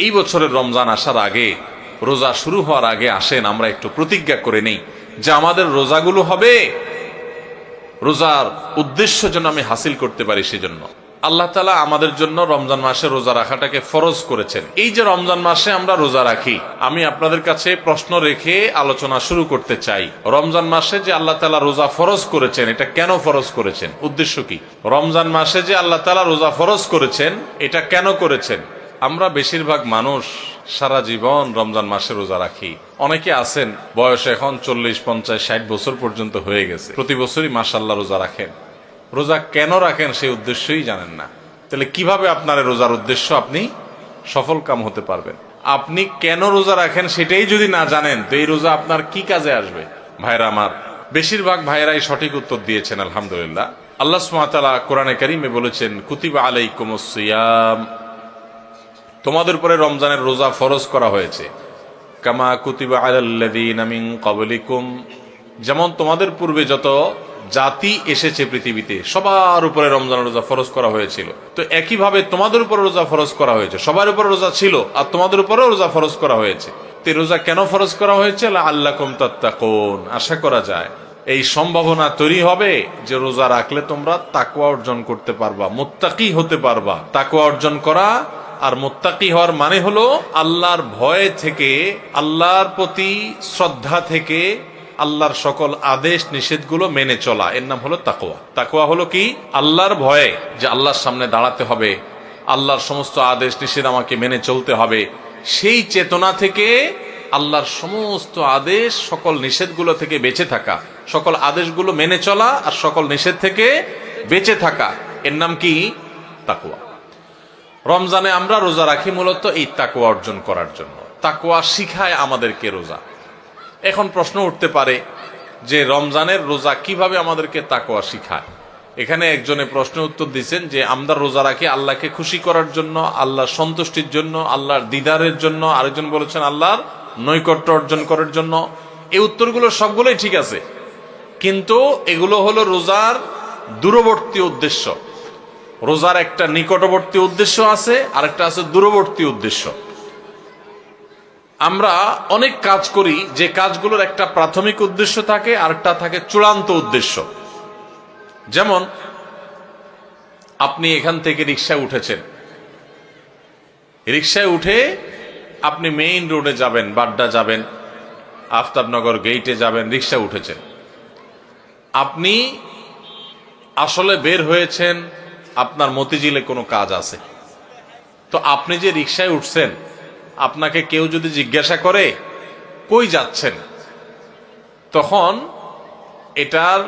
এই বছরের রমজান আসার আগে, রোজা শুরু হওয়ার আগে আসেন আমরা একটু প্রতিজ্ঞা করে নেই যে আমাদের রোজাগুলো হবে রোজার উদ্দেশ্য যেন আমি হাসিল করতে পারি। সেজন্য আল্লাহ তাআলা আমাদের জন্য রমজান মাসে রোজা রাখাটাকে ফরজ করেছেন। এই যে রমজান মাসে আমরা রোজা রাখি, আমি আপনাদের কাছে প্রশ্ন রেখে আলোচনা শুরু করতে চাই। রমজান মাসে যে আল্লাহ তাআলা রোজা ফরজ করেছেন, এটা কেন ফরজ করেছেন, উদ্দেশ্য কি? রমজান মাসে যে আল্লাহ তাআলা রোজা ফরজ করেছেন, এটা কেন করেছেন? আমরা বেশিরভাগ মানুষ সারা জীবন রমজান মাসে রোজা রাখি। অনেকে আছেন বয়স এখন 40, 50, 60 বছর পর্যন্ত হয়ে গেছে, প্রতি বছরই মাশাআল্লাহ রোজা রাখেন। রোজা কেন রাখেন সেই উদ্দেশ্যই জানেন না। তাহলে কিভাবে আপনার রোজার উদ্দেশ্য আপনি সফল কাম হতে পারবেন? আপনি কেন রোজা রাখেন সেটাই যদি না জানেন, তো এই রোজা আপনার কি কাজে আসবে? ভাইরা আমার, বেশিরভাগ ভাইরাই সঠিক উত্তর দিয়েছেন আলহামদুলিল্লাহ। আল্লাহ সুবহানাহু ওয়া তাআলা কোরআনে কারীমে বলেছেন, কুতিবা আলাইকুমুস সিয়াম, তোমাদের উপরে রমজানের রোজা ফরজ করা হয়েছে। কামা কুতিবা আলাল্লাযীনা মিন ক্বাবলিকুম, যেমন তোমাদের পূর্বে যত জাতি এসেছে পৃথিবীতে সবার উপরে রমজানের রোজা ফরজ করা হয়েছিল। তো একইভাবে তোমাদের উপরে রোজা ফরজ করা হয়েছে। সবার উপরে রোজা ছিল আর তোমাদের উপরেও রোজা ফরজ করা হয়েছে। তো রোজা কেন ফরজ করা হয়েছে? লাআল্লাকুম তাত্তাকুন, আশা করা যায় এই সম্ভাবনা তৈরি হবে যে রোজা রাখলে তোমরা তাকওয়া অর্জন করতে পারবা, মুত্তাকি হতে পারবা। তাকওয়া অর্জন করা আর মুত্তাকি হওয়ার মানে হলো আল্লাহর ভয় থেকে, আল্লাহর প্রতি শ্রদ্ধা থেকে, আল্লাহর সকল আদেশ নিষেধগুলো মেনে চলা, এর নাম হলো তাকওয়া। তাকওয়া হলো কি? আল্লাহর ভয়ে, যে আল্লাহর সামনে দাঁড়াতে হবে, আল্লাহর সমস্ত আদেশ নিষেধ আমাকে মেনে চলতে হবে, সেই চেতনা থেকে আল্লাহর সমস্ত আদেশ সকল নিষেধগুলো থেকে বেঁচে থাকা, সকল আদেশগুলো মেনে চলা আর সকল নিষেধ থেকে বেঁচে থাকা, এর নাম কি? তাকওয়া। রমজানে আমরা রোজা রাখি মূলত এই তাকওয়া অর্জন করার জন্য। তাকওয়া শিখায় আমাদেরকে রোজা। এখন প্রশ্ন উঠতে পারে যে রমজানের রোজা কিভাবে আমাদেরকে তাকওয়া শিখায়? এখানে একজনে প্রশ্ন উত্তর দিচ্ছেন যে আমরা রোজা রাখি আল্লাহকে খুশি করার জন্য, আল্লাহর সন্তুষ্টির জন্য, আল্লাহর দিদারের জন্য। আরেকজন বলেছেন আল্লাহর নৈকট্য অর্জন করার জন্য। এই উত্তরগুলো সবগুলোই ঠিক আছে, কিন্তু এগুলো হলো রোজার দূরবর্তী উদ্দেশ্য। রোজার একটা নিকটবর্তী উদ্দেশ্য আছে, আরেকটা আছে দূরবর্তী উদ্দেশ্য। আমরা অনেক কাজ করি যে কাজগুলোর একটা প্রাথমিক উদ্দেশ্য থাকে, আরেকটা থাকে চূড়ান্ত উদ্দেশ্য। যেমন আপনি এখান থেকে রিকশায় উঠেছেন, রিকশায় উঠে আপনি মেইন রোডে যাবেন, বাড্ডা যাবেন, আফতাবনগর গেইটে যাবেন, রিকশা উঠেছেন। আপনি আসলে বের হয়েছেন, আপনার মতিঝিলে কোনো কাজ আছে। তো আপনি যে রিকশায় উঠছেন, আপনাকে কেউ যদি জিজ্ঞাসা করে কই যাচ্ছেন, তখন এটার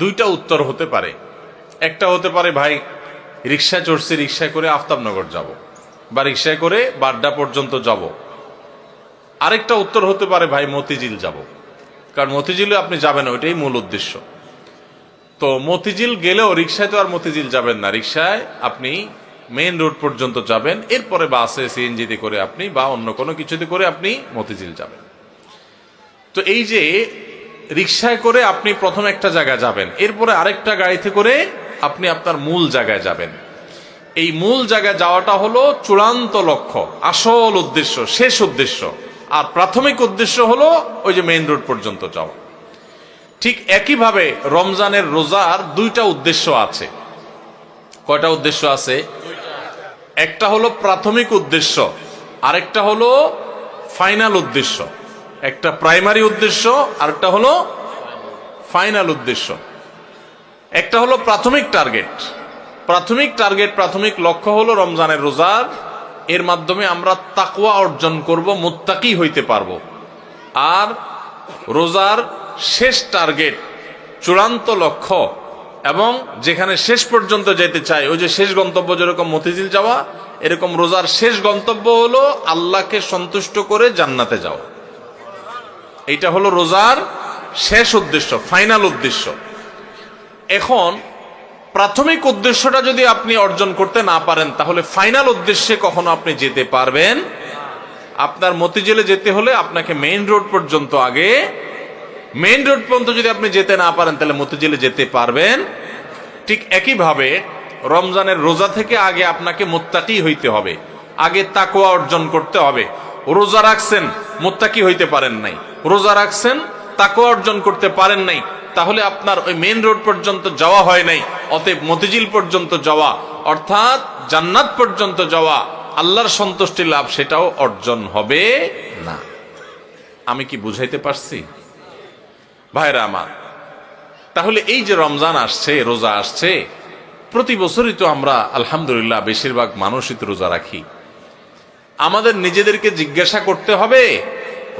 দুইটা উত্তর হতে পারে। একটা হতে পারে ভাই রিকশায় চড়ছি, রিকশায় করে আফতাবনগর যাব, বা রিকশায় করে বাড্ডা পর্যন্ত যাব। আরেকটা উত্তর হতে পারে ভাই মতিঝিল যাব, কারণ মতিঝিলে আপনি যাবেন, ওইটাই মূল উদ্দেশ্য। তো মতিঝিল গেলেও রিকশায় তো আর মতিঝিল যাবেন না, রিকশায় আপনি মেইন রোড পর্যন্ত যাবেন, এরপরে বাসে সিএনজিতে করে আপনি বা অন্য কোনো কিছুতে করে আপনি মতিঝিল যাবেন। তো এই যে রিকশায় করে আপনি প্রথম একটা জায়গায় যাবেন, এরপরে আরেকটা গাড়িতে করে আপনি আপনার মূল জায়গায় যাবেন। এই মূল জায়গায় যাওয়াটা হলো চূড়ান্ত লক্ষ্য, আসল উদ্দেশ্য, শেষ উদ্দেশ্য। আর প্রাথমিক উদ্দেশ্য হলো ওই যে মেইন রোড পর্যন্ত যাওয়া। ঠিক একইভাবে রমজানের রোজার দুইটা উদ্দেশ্য আছে। কয়টা উদ্দেশ্য আছে? একটা হলো প্রাথমিক উদ্দেশ্য, আরেকটা হলো ফাইনাল উদ্দেশ্য। একটা প্রাইমারি উদ্দেশ্য, আরেকটা হলো ফাইনাল উদ্দেশ্য। একটা হলো প্রাথমিক টার্গেট। প্রাথমিক লক্ষ্য হলো রমজানের রোজার, এর মাধ্যমে আমরা তাকওয়া অর্জন করব, মুত্তাকি হইতে পারবো। আর রোজার শেষ টার্গেট, চূড়ান্ত লক্ষ্য, এবং যেখানে শেষ পর্যন্ত যেতে চাই, ওই যে শেষ গন্তব্য যেরকম মতিঝিল যাওয়া, এরকম রোজার শেষ গন্তব্য হলো আল্লাহকে সন্তুষ্ট করে জান্নাতে যাওয়া। এইটা হলো রোজার শেষ উদ্দেশ্য, ফাইনাল উদ্দেশ্য। এখন প্রাথমিক উদ্দেশ্যটা যদি আপনি অর্জন করতে না পারেন, তাহলে ফাইনাল উদ্দেশ্যে কখনো আপনি যেতে পারবেন? আপনার মতিঝিলে যেতে হলে আপনাকে মেইন রোড পর্যন্ত, আগে মেইন রোড পর্যন্ত যদি আপনি যেতে না পারেন, তাহলে মতিঝিলে যেতে পারবেন? ঠিক একইভাবে রমজানের রোজা থেকে আগে আপনাকে মুত্তাকি হইতে হবে। আগে তাকওয়া অর্জন করতে হবে। রোজা রাখছেন, মুত্তাকি হইতে পারেন নাই, রোজা রাখছেন, তাকওয়া অর্জন করতে পারেন নাই, তাহলে আপনার ওই মেইন রোড পর্যন্ত যাওয়া হয় নাই। অতএব মতিঝিল পর্যন্ত যাওয়া অর্থাৎ জান্নাত পর্যন্ত যাওয়া, আল্লাহর সন্তুষ্টি লাভ, সেটাও অর্জন হবে না। আমি কি বুঝাইতে পারছি ভাইরা আমার? তাহলে এই যে রমজান আসছে, রোজা আসছে, প্রতি বছরই তো আমরা আলহামদুলিল্লাহ বেশিরভাগ মানুষই তো রোজা রাখি। আমাদের নিজেদেরকে জিজ্ঞাসা করতে হবে,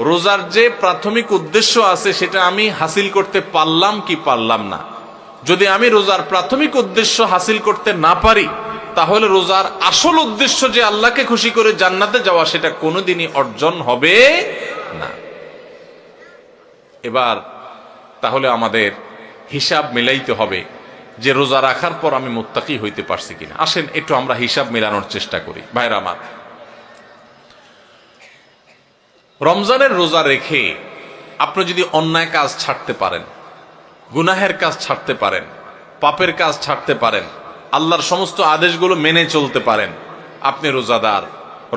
রোজার যে প্রাথমিক উদ্দেশ্য আছে সেটা আমি হাসিল করতে পারলাম কি পারলাম না। যদি আমি রোজার প্রাথমিক উদ্দেশ্য হাসিল করতে না পারি, তাহলে রোজার আসল উদ্দেশ্য যে আল্লাহকে খুশি করে জান্নাতে যাওয়া, সেটা কোনোদিনই অর্জন হবে না। এবার তাহলে আমাদের হিসাব মিলাইতে হবে যে রোজা রাখার পর আমি মুত্তাকি হইতে পারছি কিনা। আসেন একটু আমরা হিসাব মিলানোর চেষ্টা করি ভাইরা আমার। রমজানের রোজা রেখে আপনি যদি অন্যায় কাজ ছাড়তে পারেন, গুনাহের কাজ ছাড়তে পারেন, পাপের কাজ ছাড়তে পারেন, আল্লাহর সমস্ত আদেশগুলো মেনে চলতে পারেন, আপনি রোজাদার।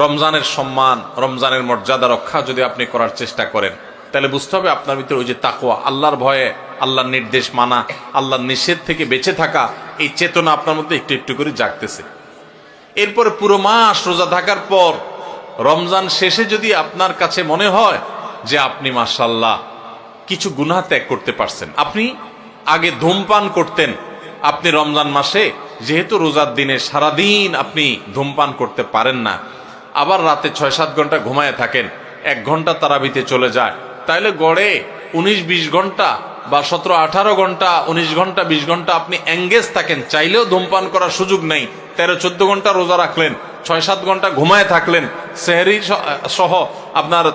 রমজানের সম্মান, রমজানের মর্যাদা রক্ষা যদি আপনি করার চেষ্টা করেন, তাহলে বুঝতে হবে আপনার ভিতরে ওই যে তাকওয়া, আল্লাহর ভয়ে, আল্লাহর নির্দেশ মানা, আল্লাহর নিষেধ থেকে বেঁচে থাকা, এই চেতনা আপনার মধ্যে একটু একটু করে জাগতেছে। এরপরে পুরো মাস রোজা থাকার পর রমজান শেষে যদি আপনার কাছে মনে হয় যে আপনি মাশাআল্লাহ কিছু গুনাহ ত্যাগ করতে পারছেন, আপনি আগে ধূমপান করতেন, আপনি রমজান মাসে যেহেতু রোজার দিনে সারাদিন আপনি ধূমপান করতে পারেন না, আবার রাতে 6-7 ঘন্টা ঘুমায় থাকেন, 1 ঘন্টা তারাবিতে চলে যায়, তাইলে গড়ে 19-20 ঘন্টা বা 17-18 ঘন্টা, 19 ঘন্টা 20 ঘন্টা আপনি এঙ্গেজ থাকেন, চাইলেও ধূমপান করার সুযোগ নেই। 13-14 ঘন্টা রোজা রাখলেন, 6-7 ঘন্টা ঘুমায় থাকলেন, সেহরি সহ আপনার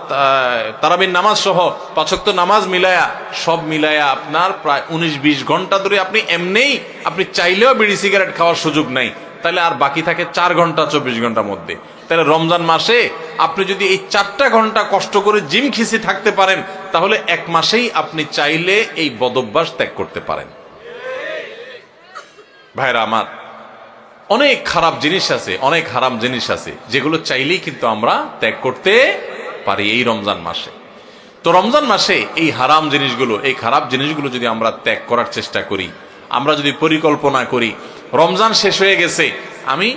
তারাবির নামাজ সহ 5 ওয়াক্ত নামাজ মিলায়া, সব মিলায়া আপনার প্রায় 19-20 ঘন্টা ধরে আপনি এমনিই আপনি চাইলেও বিড়ি সিগারেট খাওয়ার সুযোগ নাই। তাহলে আর বাকি থাকে 4 ঘন্টা 24 ঘন্টার মধ্যে। তাহলে রমজান মাসে আপনি যদি এই 4টা ঘন্টা কষ্ট করে জিম খিসি থাকতে পারেন, তাহলে 1 মাসেই আপনি চাইলে এই বদভ্যাস ত্যাগ করতে পারেন। ভাইরা আমার, অনেক খারাপ জিনিস আছে, অনেক হারাম জিনিস আছে, যেগুলো চাইলেই কিন্তু আমরা ত্যাগ করতে পারি এই রমজান মাসে। তো রমজান মাসে এই হারাম জিনিসগুলো, এই খারাপ জিনিসগুলো যদি আমরা ত্যাগ করার চেষ্টা করি, আমরা যদি পরিকল্পনা করি, রমজান শেষ হয়ে গেছে, আমি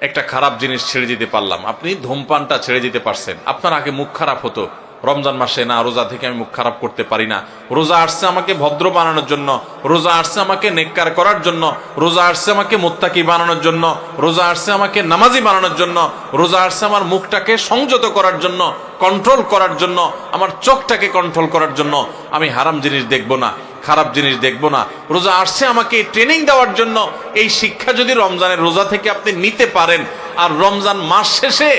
একটা খারাপ জিনিস ছেড়ে দিতে পারলাম, আপনি ধূমপানটা ছেড়ে দিতে পারছেন। আপনার আগে মুখ খারাপ হতো, রমজান মাসে না, রোজা থেকে আমি মুখ খারাপ করতে পারি না, রোজা আসছে আমাকে ভদ্র বানানোর জন্য, রোজা আসছে আমাকে নেককার করার জন্য, রোজা আসছে আমাকে মুত্তাকি বানানোর জন্য, রোজা আসছে আমাকে নামাজি বানানোর জন্য, রোজা আসছে আমার মুখটাকে সংযত করার জন্য, কন্ট্রোল করার জন্য, আমার চোখটাকে কন্ট্রোল করার জন্য। আমি হারাম জিনিস দেখবো না, খারাপ জিনিস দেখবো না। রোজা আসছে আমাকে ট্রেনিং দেওয়ার জন্য। এই শিক্ষা যদি রমজানের রোজা থেকে আপনি নিতে পারেন, আর রমজান মাস শেষে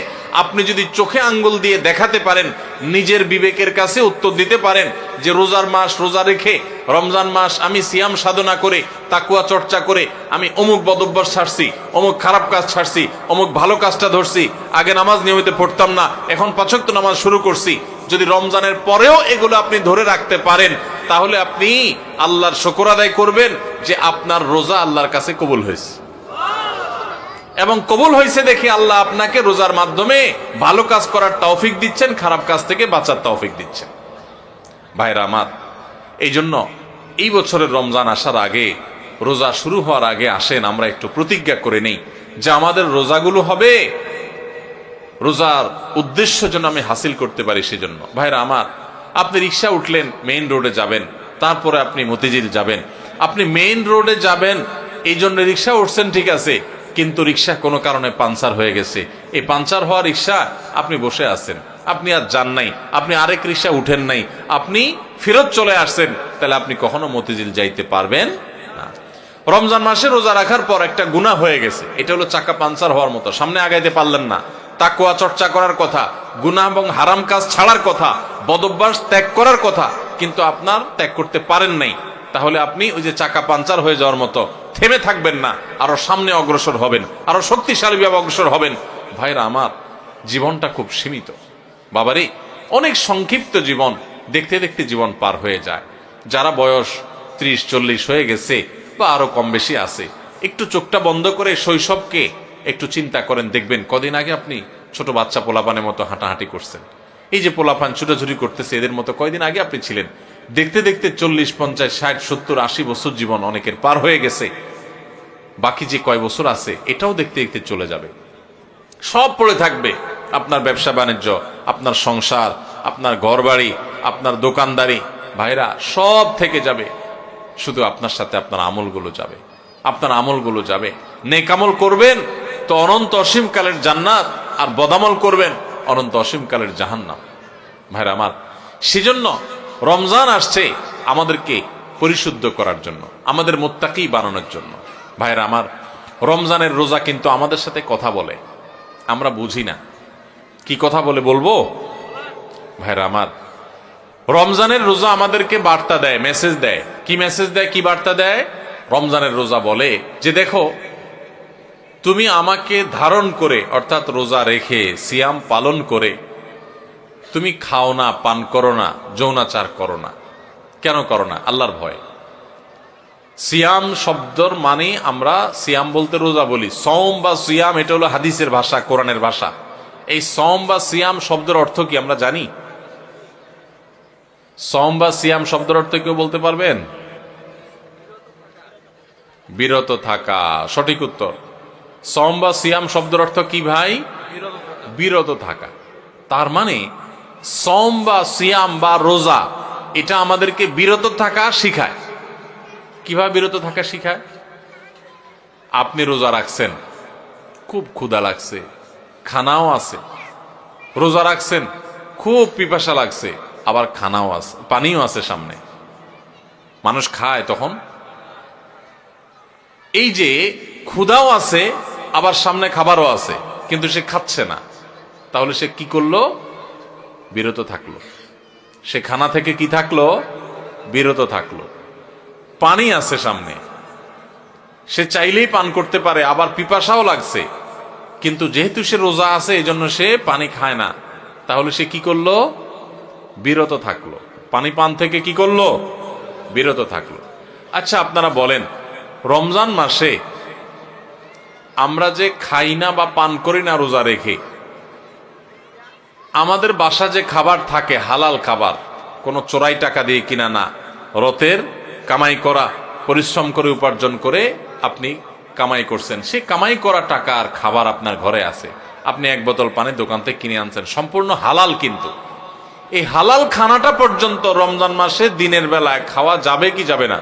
আপনি যদি চোখে আঙ্গুল দিয়ে দেখাতে পারেন, নিজের বিবেকের কাছে উত্তর দিতে পারেন যে রোজার মাস রোজা রেখে, রমজান মাস আমি সিয়াম সাধনা করে, তাকওয়া চর্চা করে আমি অমুক বদভ্যাস ছাড়ছি, অমুক খারাপ কাজ ছাড়ছি, অমুক ভালো কাজটা ধরছি, আগে নামাজ নিয়মিত পড়তাম না, এখন 5 ওয়াক্ত নামাজ শুরু করছি। যদি রমজানের পরেও এগুলো আপনি ধরে রাখতে পারেন, তাহলে আপনি আল্লাহর শুকর আদায় করবেন যে আপনার রোজা আল্লাহর কাছে কবুল হয়েছে। এবং কবুল হয়েছে দেখে আল্লাহ আপনাকে রোজার মাধ্যমে ভালো কাজ করার তৌফিক দিচ্ছেন, খারাপ কাজ থেকে বাঁচার তৌফিক দিচ্ছেন। ভাইরা আমার, এই জন্য এই বছরের রমজান আসার আগে, রোজা শুরু হওয়ার আগে আসেন আমরা একটু প্রতিজ্ঞা করে নেই যে আমাদের রোজাগুলো হবে রোজার উদ্দেশ্য যেন আমি হাসিল করতে পারি সেজন্য। ভাইরা আমার, আপনি রিক্সা উঠলেন, মেইন রোডে যাবেন, তারপরে আপনি মতিঝিল যাবেন, আপনি মেইন রোডে যাবেন এই জন্য রিক্সা উঠছেন, ঠিক আছে, কিন্তু রিক্সা কোনো কারণে পাঞ্চার হয়ে গেছে। এই পাঞ্চার হওয়া রিক্সা আপনি বসে আছেন, আপনি আর যান নাই, আপনি আরেক রিক্সা উঠেন নাই, আপনি ফেরত চলে আসছেন, তাহলে আপনি কখনো মতিঝিল যাইতে পারবেন না। রমজান মাসে রোজা রাখার পর একটা গুনাহ হয়ে গেছে, এটা হলো চাকা পাঞ্চার হওয়ার মতো, সামনে আগাইতে পারলেন না। তাকওয়া চর্চা করার কথা, গুনাহ এবং হারাম কাজ ছাড়ার কথা, বদভ্যাস ত্যাগ করার কথা, কিন্তু আপনার ত্যাগ করতে পারেন নাই। তাহলে আপনি ওই যে চাকা পাঞ্চার হয়ে যাওয়ার মতো থেমে থাকবেন না, আরো সামনে অগ্রসর হবেন, আরো শক্তিশালীভাবে অগ্রসর হবেন। ভাইরা আমার, জীবনটা খুব সীমিত বাবারে, অনেক সংক্ষিপ্ত জীবন, দেখতে দেখতে জীবন পার হয়ে যায়। যারা বয়স 30-40 হয়ে গেছে বা আরো কম বেশি আছে, একটু চোখটা বন্ধ করে শৈশবকে একটু চিন্তা করেন, দেখবেন কদিন আগে আপনি ছোট বাচ্চা পোলাপানের মতো হাঁটাহাঁটি করছেন। এই যে পোলাপান ছুটাছুটি করতেছে এদের মতো কয়দিন আগে আপনি ছিলেন। দেখতে দেখতে 40, 50, 60, 70, 80 বছর জীবন অনেকের পার হয়ে গেছে। বাকি যে কয় বছর আছে এটাও দেখতে দেখতে চলে যাবে। সব পড়ে থাকবে, আপনার ব্যবসা বাণিজ্য, আপনার সংসার, আপনার ঘরবাড়ি, আপনার দোকানদারি, ভাইরা সব থেকে যাবে। শুধু আপনার সাথে আপনার আমলগুলো যাবে, আপনার আমলগুলো যাবে। নেক আমল করবেন তো অনন্ত অসীমকালের জান্নাত, আর বদামল করবেন অনন্ত অসীমকালের জাহান্নাম। ভাইরা আমার, সেজন্য রমজান আসছে আমাদেরকে পরিশুদ্ধ করার জন্য, আমাদের মুত্তাকি বানানোর জন্য। ভাইরা আমার, রমজানের রোজা কিন্তু আমাদের সাথে কথা বলে, আমরা বুঝি না। কি কথা বলে বলবো? ভাইরা আমার, রমজানের রোজা আমাদেরকে বার্তা দেয়, মেসেজ দেয়। কি মেসেজ দেয়, কি বার্তা দেয়? রমজানের রোজা বলে যে দেখো, তুমি আমাকে ধারণ করে অর্থাৎ রোজা রেখে সিয়াম পালন করে তুমি খাও না, পান করো না, যৌনাচার করো না। কেন করো না? আল্লাহর ভয়। সিয়াম শব্দর মানে আমরা সিয়াম বলতে রোজা বলি। সওম বা সিয়াম এটা হলো হাদিসের ভাষা, কোরআনের ভাষা। এই সওম বা সিয়াম শব্দের অর্থ কি আমরা জানি? সওম বা সিয়াম শব্দের অর্থ কেউ বলতে পারবেন? বিরত থাকা, সঠিক উত্তর। সওম বা সিয়াম শব্দের অর্থ কি ভাই? বিরত থাকা। তার মানে সওম বা সিয়াম বা রোজা এটা আমাদেরকে বিরত থাকা শিখায়। কিভাবে বিরত থাকা শিখায়? আপনি রোজা রাখছেন, খুব ক্ষুধা লাগছে, খানাও আছে। রোজা রাখছেন, খুব পিপাসা লাগছে, আবার খানাও আছে, পানিও আছে সামনে। মানুষ খায় তখন। এই যে ক্ষুধাও আছে আবার সামনে খাবারও আছে, কিন্তু সে খাচ্ছে না, তাহলে সে কি করলো? বিরত থাকলো। সে খানা থেকে কি থাকলো? বিরত থাকলো। পানি আছে সামনে, সে চাইলেই পান করতে পারে, আবার পিপাসাও লাগছে, কিন্তু যেহেতু সে রোজা আছে এই জন্য সে পানি খায় না, তাহলে সে কি করলো? বিরত থাকলো। পানি পান থেকে কি করলো? বিরত থাকলো। আচ্ছা, আপনারা বলেন, রমজান মাসে আমরা যে খাই না বা পান করি না রোজা রেখে, আমাদের বাসা যে খাবার থাকে হালাল খাবার, কোনো চোরাই টাকা দিয়ে কিনা না, রতের কামাই করা, পরিশ্রম করে উপার্জন করে আপনি কামাই করছেন, সে কামাই করা টাকা আর খাবার আপনার ঘরে আছে। আপনি এক বোতল পানি দোকান থেকে কিনে আনছেন, সম্পূর্ণ হালাল, কিন্তু এই হালাল খানাটা পর্যন্ত রমজান মাসে দিনের বেলায় খাওয়া যাবে কি যাবে না?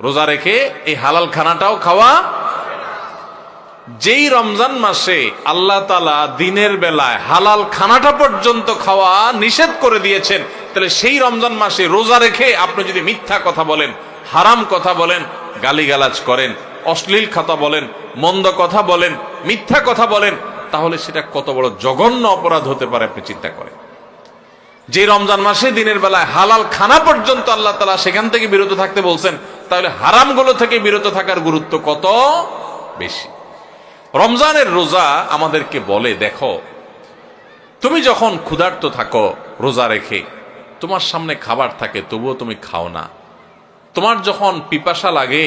রোজা রেখে এই হালাল খানাটাও খাওয়া। যেই রমজান মাসে আল্লাহ তাআলা দিনের বেলায় হালাল খানাটা পর্যন্ত খাওয়া নিষেধ করে দিয়েছেন, তাহলে সেই রমজান মাসে রোজা রেখে আপনি যদি মিথ্যা কথা বলেন, হারাম কথা বলেন, গালিগালাজ করেন, অশ্লীল কথা বলেন, মন্দ কথা বলেন, মিথ্যা কথা বলেন, তাহলে সেটা কত বড় জঘন্য অপরাধ হতে পারে আপনি চিন্তা করেন। যে রমজান মাসে দিনের বেলায় হালাল খানা পর্যন্ত আল্লাহ তাআলা সেখান থেকে বিরত থাকতে বলছেন, তাহলে হারামগুলো থেকে বিরত থাকার গুরুত্ব কত বেশি। রমজানের রোজা আমাদেরকে বলে, দেখো, তুমি যখন ক্ষুধার্ত থাকো রোজা রেখে, তোমার সামনে খাবার থাকে তবুও তুমি খাও না। তোমার যখন পিপাসা লাগে,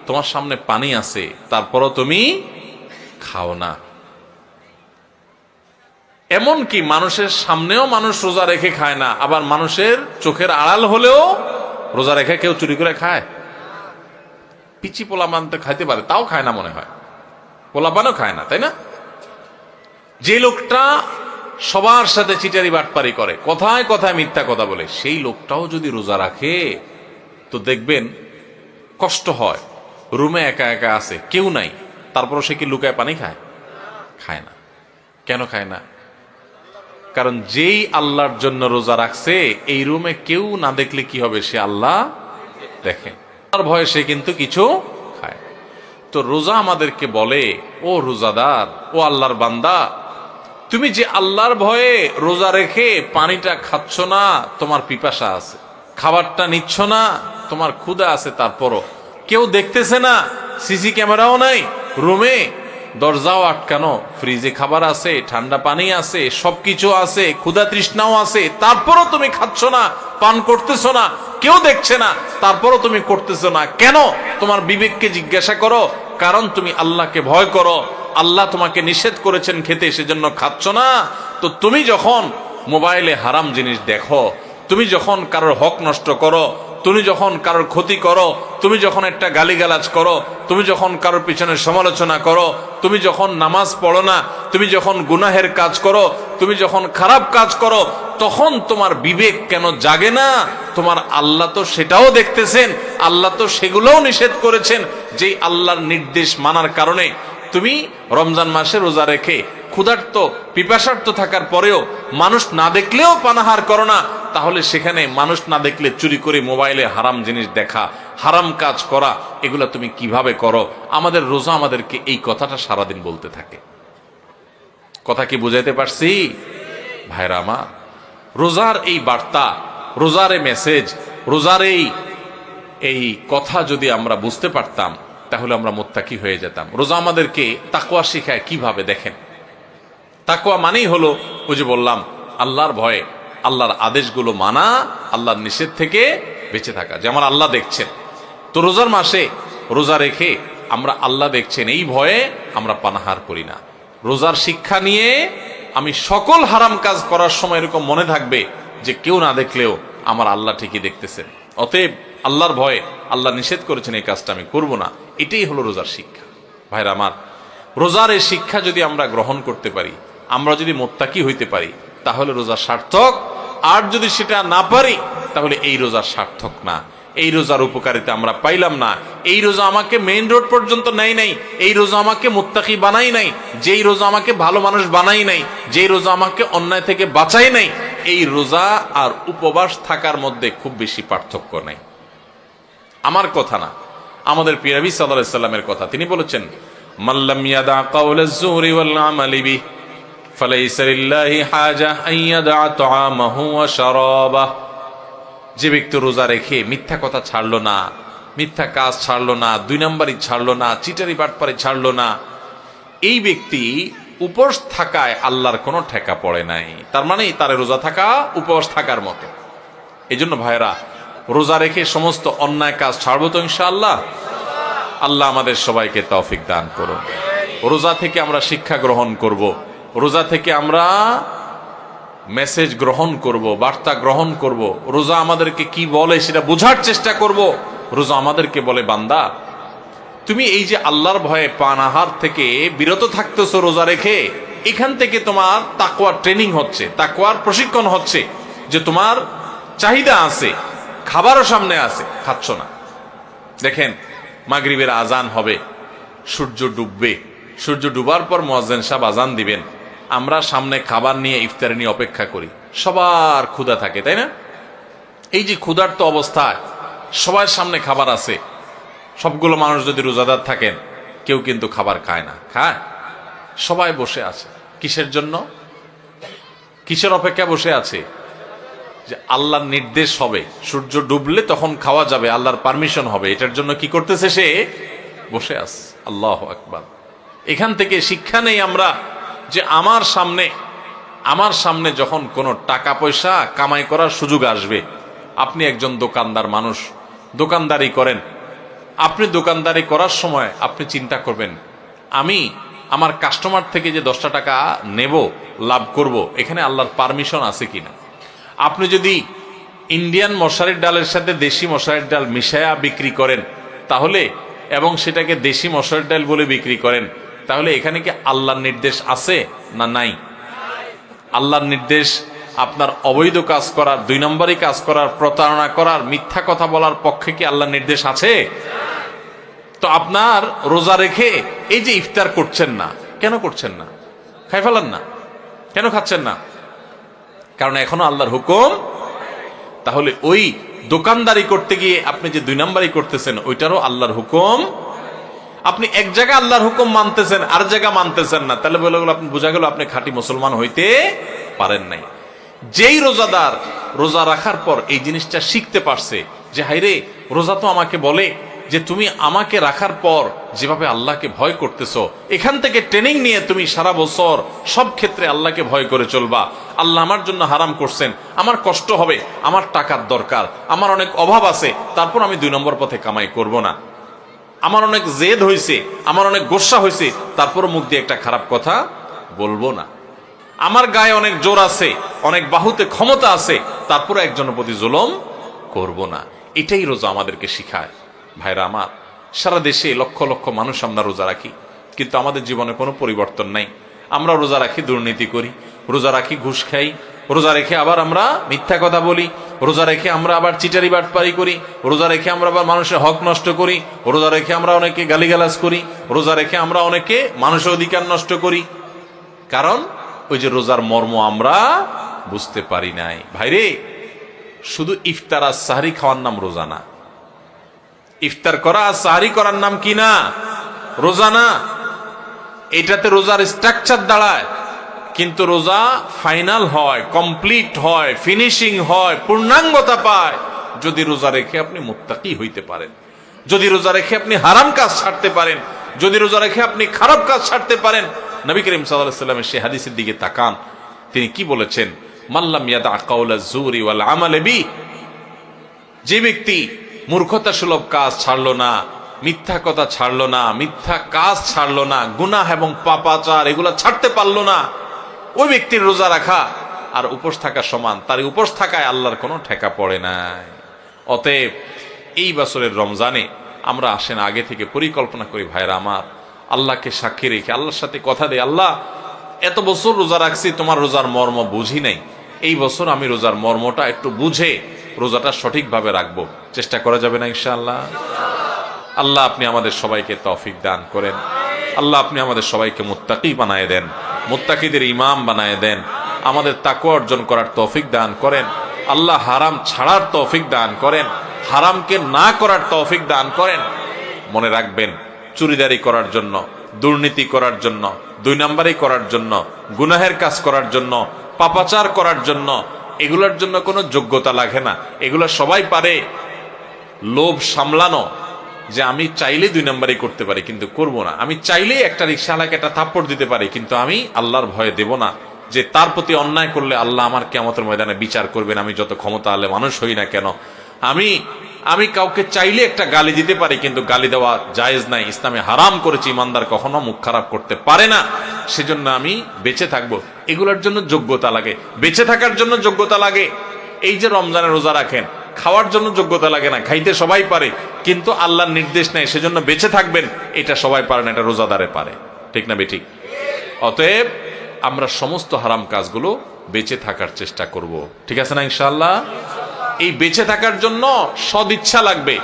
তোমার সামনে পানি আছে, তারপরও তুমি খাও না। এমন কি মানুষের সামনেও মানুষ রোজা রেখে খায় না, আবার মানুষের চোখের আড়াল হলেও রোজা রেখে কেউ চুরি করে খায়? পিচি পোলা মানতে খাইতে পারে, তাও খায় না মনে হয়, পোলাপানও খায় না, তাই না? যে লোকটা সবার সাথে চিটারি বাটপারি করে, কথায় কথায় মিথ্যা কথা বলে, সেই লোকটাও যদি রোজা রাখে তো দেখবেন কষ্ট হয়। রুমে একা একা আছে, কেউ নাই, তারপরও সে কি লুকায় পানি খায়? খায় না। কেন খায় না? কারণ যেই আল্লাহর জন্য রোজা রাখছে, এই রুমে কেউ না দেখলে কি হবে? সে আল্লাহ দেখেন, তার ভয়ে সে কিন্তু কিছু খায়। তো রোজা আমাদেরকে বলে, ও রোজাদার, ও আল্লাহর বান্দা, তুমি যে আল্লাহর ভয়ে রোজা রেখে পানিটা খাচ্ছ না, তোমার পিপাসা আছে, খাবারটা নিচ্ছ না, তোমার ক্ষুধা আছে, তারপরও কেউ দেখতেছে না, সিসি ক্যামেরাও নাই, রুমে দরজাও আটকানো, ফ্রিজে খাবার আছে, ঠান্ডা পানি আছে, সবকিছু আছে, ক্ষুধা তৃষ্ণাও আছে, তারপরও তুমি খাচ্ছ না, পান করতেছ না, কেউ দেখছে না, তারপরও তুমি করতেছ না কেন? তোমার বিবেককে জিজ্ঞাসা করো, কারণ তুমি আল্লাহকে ভয় করো। আল্লাহ তোমাকে নিষেধ করেছেন খেতে, সেজন্য খাচ্ছ না। তো তুমি যখন মোবাইলে হারাম জিনিস দেখো, তুমি যখন কারোর হক নষ্ট করো, তুমি যখন কারোর ক্ষতি করো, তুমি যখন একটা গালিগালাজ করো, তুমি যখন কারোর পিছনে সমালোচনা করো, তুমি যখন নামাজ পড়ো না, তুমি যখন গুনাহের কাজ করো, তুমি যখন খারাপ কাজ করো, তখন তোমার বিবেক কেন জাগে না? তোমার আল্লাহ তো সেটাও দেখতেছেন, আল্লাহ তো সেগুলোও নিষেধ করেছেন। যেই আল্লাহর নির্দেশ মানার কারণে তুমি রমজান মাসে রোজা রেখে ক্ষুধার্ত পিপাসার্ত থাকার পরেও মানুষ না দেখলেও পানাহার করো না, তাহলে সেখানে মানুষ না দেখলে চুরি করে মোবাইলে হারাম জিনিস দেখা, হারাম কাজ করা, এগুলা তুমি কিভাবে করো? আমাদের রোজা আমাদেরকে এই কথাটা সারাদিন বলতে থাকে। কথা কি বুঝাইতে পারছি ভাইরা আমার? রোজার এই বার্তা, রোজার এই মেসেজ, রোজার এই কথা যদি আমরা বুঝতে পারতাম, তাহলে আমরা মুত্তাকি হয়ে যেতাম। রোজা আমাদেরকে তাকওয়া শিখায় কিভাবে দেখেন। তাকওয়া মানেই হলো ওই যে বললাম, আল্লাহর ভয়ে আল্লাহর আদেশগুলো মানা, আল্লাহর নিষেধ থেকে বেঁচে থাকা, যে আমার আল্লাহ দেখছেন। তো রোজার মাসে রোজা রেখে আমরা আল্লাহ দেখছেন এই ভয়ে আমরা পানাহার করি না। রোজার শিক্ষা নিয়ে আমি সকল হারাম কাজ করার সময় এরকম মনে থাকবে যে কেউ না দেখলেও আমার আল্লাহ ঠিকই দেখতেছেন। অতএব আল্লাহর ভয়ে আল্লাহ নিষেধ করেছেন এই কাজটা আমি করব না। এটাই হলো রোজার শিক্ষা। ভাইরা আমার, রোজার এই শিক্ষা যদি আমরা গ্রহণ করতে পারি, আমরা যদি মুত্তাকি হইতে পারি, তাহলে রোজা সার্থক। আর যদি সেটা না পারি, তাহলে এই রোজা সার্থক না। এই রোজার উপকারিতা আমরা পাইলাম না। এই রোজা আমাকে মেইন রোড পর্যন্ত নেয় নাই, এই রোজা আমাকে মুত্তাকি বানাই নাই, যেই রোজা আমাকে ভালো মানুষ বানাই নাই, যেই রোজা আমাকে অন্যায় থেকে বাঁচাই নাই, এই রোজা আর উপবাস থাকার মধ্যে খুব বেশি পার্থক্য নাই। আমার কথা না, আমাদের প্রিয় নবী সাল্লাল্লাহু আলাইহি সাল্লামের কথা। তিনি বলেছেন, মাল্লাম ইয়াদা কাওলাজ যুরি ওয়াল আমালি বিহি ফালাইসা লিল্লাহি হাজা আন ইয়াদা তাআমাহু ওয়া শারাবাহু। যে ব্যক্তি রোজা রেখে মিথ্যা কথা ছাড়লো না, মিথ্যা কাজ ছাড়লো না, দুই নম্বরই ছাড়লো না, চিটারি বাটপারি ছাড়লো না, এই ব্যক্তি উপবাস থাকায় আল্লাহর কোনো ঠেকা পড়ে নাই। তার মানে তার রোজা থাকা উপবাস থাকার মতো। এই জন্য ভাইরা, রোজা রেখে সমস্ত অন্যায় কাজ ছাড়বো তো ইনশাআল্লাহ। আল্লাহ আমাদের সবাইকে তৌফিক দান করুন। রোজা থেকে আমরা শিক্ষা গ্রহণ করব, রোজা থেকে আমরা মেসেজ গ্রহণ করব, বার্তা গ্রহণ করব। রোজা আমাদেরকে কি বলে সেটা বোঝার চেষ্টা করব। রোজা আমাদেরকে বলে, বান্দা তুমি এই যে আল্লাহর ভয়ে পানাহার থেকে বিরত থাকতেছো রোজা রেখে, এখান থেকে তোমার তাকওয়ার ট্রেনিং হচ্ছে, তাকওয়ার প্রশিক্ষণ হচ্ছে। যে তোমার চাহিদা আছে, খাবারও সামনে আছে, খাচ্ছ না। দেখেন, মাগরিবের আজান হবে, সূর্য ডুববে, সূর্য ডুবার পর মুয়াজ্জিন সাহেব আজান দিবেন, আমরা সামনে খাবার নিয়ে, ইফতারি নিয়ে অপেক্ষা করি। সবার ক্ষুধা থাকে, তাই না? এই যে ক্ষুধার্ত অবস্থায় সবার সামনে খাবার আছে, সবগুলো মানুষ যদি রোজাদার থাকেন, কেউ কিন্তু খাবার খায় না, খায়? সবাই বসে আছে। কিসের জন্য? কিসের অপেক্ষা বসে আছে? যে আল্লাহর নির্দেশ হবে, সূর্য ডুবলে তখন খাওয়া যাবে, আল্লাহর পারমিশন হবে, এটার জন্য কি করতেছে? সে বসে আছে। আল্লাহু আকবার। এখান থেকে শিক্ষা নেই আমরা যে আমার সামনে যখন কোনো টাকা পয়সা কামাই করার সুযোগ আসবে, আপনি একজন দোকানদার মানুষ, দোকানদারি করেন, আপনি দোকানদারি করার সময় আপনি চিন্তা করবেন, আমি আমার কাস্টমার থেকে যে 10টা টাকা নেব, লাভ করব, এখানে আল্লাহর পারমিশন আছে কিনা। আপনি যদি ইন্ডিয়ান মশারির ডালের সাথে দেশি মশারির ডাল মিশায়া বিক্রি করেন, তাহলে এবং সেটাকে দেশি মশারির ডাল বলে বিক্রি করেন, তাহলে এখানে কি আল্লাহর নির্দেশ আছে না নাই? আল্লাহর নির্দেশ আপনার অবৈধ কাজ করার, দুই নম্বরই কাজ করার, প্রতারণা করার, মিথ্যা কথা বলার পক্ষে কি আল্লাহর নির্দেশ আছে? তো আপনার রোজা রেখে এই যে ইফতার করছেন না, কেন করছেন না? খাই ফেলান না, কেন খাচ্ছেন না? কারণ এখনো আল্লাহর হুকুম। তাহলে ওই দোকানদারি করতে গিয়ে আপনি যে দুই নম্বরই করতেছেন, ওইটারও আল্লাহর হুকুম। আপনি এক জায়গায় আল্লাহর হুকুম মানতেছেন, আর জায়গা মানতেছেন না, তাহলে বলে গেল, আপনি বোঝা গেল আপনি খাঁটি মুসলমান হইতে পারেন নাই। যেই রোজাদার রোজা রাখার পর এই জিনিসটা শিখতে পারছে যে হাইরে, রোজা তো আমাকে বলে যে তুমি আমাকে রাখার পর যেভাবে আল্লাহকে ভয় করতেছো, এখান থেকে ট্রেনিং নিয়ে তুমি সারা বছর সব ক্ষেত্রে আল্লাহকে ভয় করে চলবা। আল্লাহ আমার জন্য হারাম করছেন, আমার কষ্ট হবে, আমার টাকার দরকার, আমার অনেক অভাব আছে, তারপর আমি 2 নম্বর পথে কামাই করব না। আমার অনেক জেদ হয়েছে, আমার অনেক গোস্সা হয়েছে, তারপর মুখ দিয়ে একটা খারাপ কথা বলবো না। আমার গায়ে অনেক জোর আছে, অনেক বাহুতে ক্ষমতা আছে, তারপরে একজনের প্রতি জুলুম করব না। এটাই রোজা আমাদেরকে শিখায়। ভাইরা আমার, সারা দেশে লক্ষ লক্ষ মানুষ আমরা রোজা রাখি, কিন্তু আমাদের জীবনে কোনো পরিবর্তন নাই। আমরা রোজা রাখি, দুর্নীতি করি, রোজা রাখি, ঘুষ খাই, রোজা রেখে আবার আমরা মিথ্যা কথা বলি, রোজা রেখে আমরা আবার চিটারি বাটপারি করি, রোজা রেখে আমরা আবার মানুষের হক নষ্ট করি, রোজা রেখে আমরা অনেকে গালিগালাজ করি, রোজা রেখে আমরা অনেকে মানুষের অধিকার নষ্ট করি। কারণ ওই যে রোজার মর্ম আমরা বুঝতে পারি নাই। ভাইরে, শুধু ইফতার আর সাহরি খাওয়ার নাম রোজা না। ইফতার করা আর সাহরি করার নাম কি না? রোজা না। এটাতে রোজার স্ট্রাকচার দাঁড়ায়, কিন্তু রোজা ফাইনাল হয়, কমপ্লিট হয়, ফিনিশিং হয়, পূর্ণাঙ্গতা পায় যদি রোজা রেখে আপনি মুত্তাকি হইতে পারেন, যদি রোজা রেখে আপনি হারাম কাজ ছাড়তে পারেন, যদি রোজা রেখে আপনি খারাপ কাজ ছাড়তে পারেন। নবী করিম সাল্লাল্লাহু আলাইহি ওয়াসাল্লামের সেই হাদিসের দিকে তাকান, তিনি কি বলেছেন? মাল্লাম ইয়াদা কাওলা যুরি ওয়াল আমাল বি, যে ব্যক্তি মূর্খতা সুলভ কাজ ছাড়লো না, মিথ্যা কথা ছাড়লো না, মিথ্যা কাজ ছাড়লো না, গুনাহ এবং পাপাচার এগুলা ছাড়তে পারলো না, ওই ব্যক্তির রোজা রাখা আর উপোস থাকা সমান। তার উপোস থাকায় আল্লাহর কোনো ঠেকা পড়ে নাই। অতএব এই বছরের রমজানে আমরা আসেন আগে থেকে পরিকল্পনা করি, ভাইরা আমার, আল্লাহকে সাক্ষী রেখে আল্লাহর সাথে কথা দেয়, আল্লাহ এত বছর রোজা রাখছি, তোমার রোজার মর্ম বুঝি নাই, এই বছর আমি রোজার মর্মটা একটু বুঝে রোজাটা সঠিকভাবে রাখবো। চেষ্টা করা যাবে না ইনশাআল্লাহ? আল্লাহ আপনি আমাদের সবাইকে তৌফিক দান করেন। আল্লাহ আপনি আমাদের সবাইকে মুত্তাকি বানায় দেন, মুত্তাকিদের ইমাম বানায় দেন, আমাদের তাকওয়া অর্জন করার তৌফিক দান করেন। আল্লাহ হারাম ছাড়ার তৌফিক দান করেন, হারামকে না করার তৌফিক দান করেন। মনে রাখবেন, চুরিদারি করার জন্য, দুর্নীতি করার জন্য, দুই নাম্বারি করার জন্য, গুনাহের কাজ করার জন্য, পাপাচার করার জন্য, এগুলোর জন্য কোনো যোগ্যতা লাগে না। এগুলো সবাই পারে। লোভ সামলানো, যে আমি চাইলে দুই নাম্বারই করতে পারি কিন্তু করব না, আমি চাইলেই একটা রিকশাওয়ালাকে একটা থাপ্পড় দিতে পারি কিন্তু আমি আল্লাহর ভয়ে দেব না, যে তার প্রতি অন্যায় করলে আল্লাহ আমার কিয়ামতের ময়দানে বিচার করবেন, আমি যত ক্ষমতা আলে মানুষ হই না কেন। আমি কাউকে চাইলে একটা গালি দিতে পারি কিন্তু গালি দেওয়া জায়েজ নাই, ইসলামে হারাম করেছে, ইমানদার কখনো মুখ খারাপ করতে পারে না, সেজন্য আমি বেঁচে থাকবো। এগুলোর জন্য যোগ্যতা লাগে, বেঁচে থাকার জন্য যোগ্যতা লাগে। এই যে রমজানের রোজা রাখেন, খাওয়ার জন্য যোগ্যতা লাগে না, খাইতে সবাই পারে, কিন্তু আল্লাহর নির্দেশ নেই, সেজন্য বেঁচে থাকবেন, এটা সবাই পারে না, এটা রোজাদারে পারে। ঠিক না বেঠিক? অতএব আমরা সমস্ত হারাম কাজগুলো বেঁচে থাকার চেষ্টা করব। ঠিক আছে না ইনশাআল্লাহ? এই বেঁচে থাকার জন্য সদিচ্ছা লাগবে।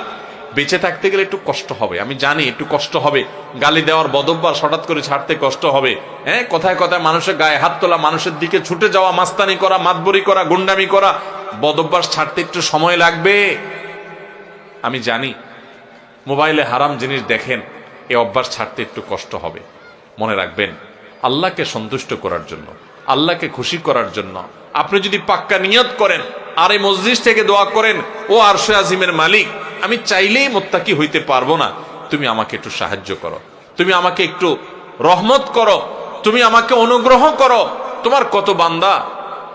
বেঁচে থাকতে গেলে একটু কষ্ট হবে, আমি জানি একটু কষ্ট হবে। গালি দেওয়ার বদভ্যাস হঠাৎ করে ছাড়তে কষ্ট হবে। হ্যাঁ, কথায় কথায় মানুষের গায়ে হাত তোলা, মানুষের দিকে ছুটে যাওয়া, মাস্তানি করা, মাতবরি করা, গুন্ডামি করা, বদভ্যাস ছাড়তে একটু সময় লাগবে। আমি জানি মোবাইলে হারাম জিনিস দেখেন, এই অভ্যাস ছাড়তে একটু কষ্ট হবে। মনে রাখবেন, আল্লাহকে সন্তুষ্ট করার জন্য, আল্লাহকে খুশি করার জন্য আপনি যদি পাক্কা নিয়ত করেন আর এই মসজিদ থেকে দোয়া করেন, ও আরশে আজিমের মালিক, আমি চাইলেই মুত্তাকি হইতে পারবো না, তুমি আমাকে একটু সাহায্য করো, তুমি আমাকে একটু রহমত করো, তুমি আমাকে অনুগ্রহ করো। তোমার কত বান্দা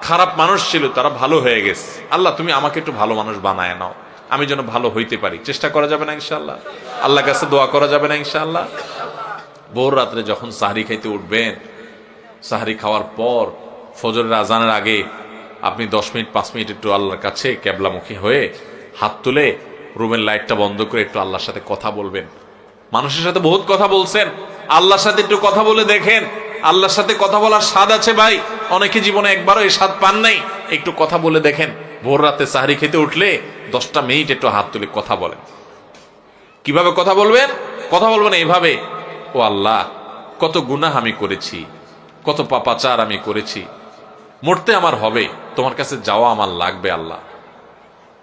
খারাপ মানুষ ছিল, তারা ভালো হয়ে গেছে, আল্লাহ তুমি আমাকে একটু ভালো মানুষ বানায় নাও, আমি যেন ভালো হইতে পারি। চেষ্টা করা যাবে না ইনশাআল্লাহ? আল্লাহর কাছে দোয়া করা যাবে না ইনশাআল্লাহ? ভোর রাত্রে যখন সাহরি খাইতে উঠবেন, সাহরি খাওয়ার পর ফজরের আজানের আগে আপনি 10 মিনিট 5 মিনিট একটু আল্লাহর কাছে ক্যাবলামুখী হয়ে হাত তুলে রুমের লাইটটা বন্ধ করে একটু আল্লাহর সাথে কথা বলবেন। মানুষের সাথে বহুত কথা বলছেন, আল্লাহর সাথে একটু কথা বলে দেখেন। আল্লাহর সাথে কথা বলার স্বাদ আছে ভাই, অনেকে জীবনে একবারও এই স্বাদ পান নাই। একটু কথা বলে দেখেন। ভোর রাতে সাহরি খেতে উঠলে 10টা মিনিট একটু হাত তুলে কথা বলেন। কিভাবে কথা বলবেন? কথা বলবেন এইভাবে, ও আল্লাহ, কত গুনাহ আমি করেছি, কত পাপাচার আমি করেছি, মরতে আমার হবে, তোমার কাছে যাওয়া আমার লাগবে আল্লাহ,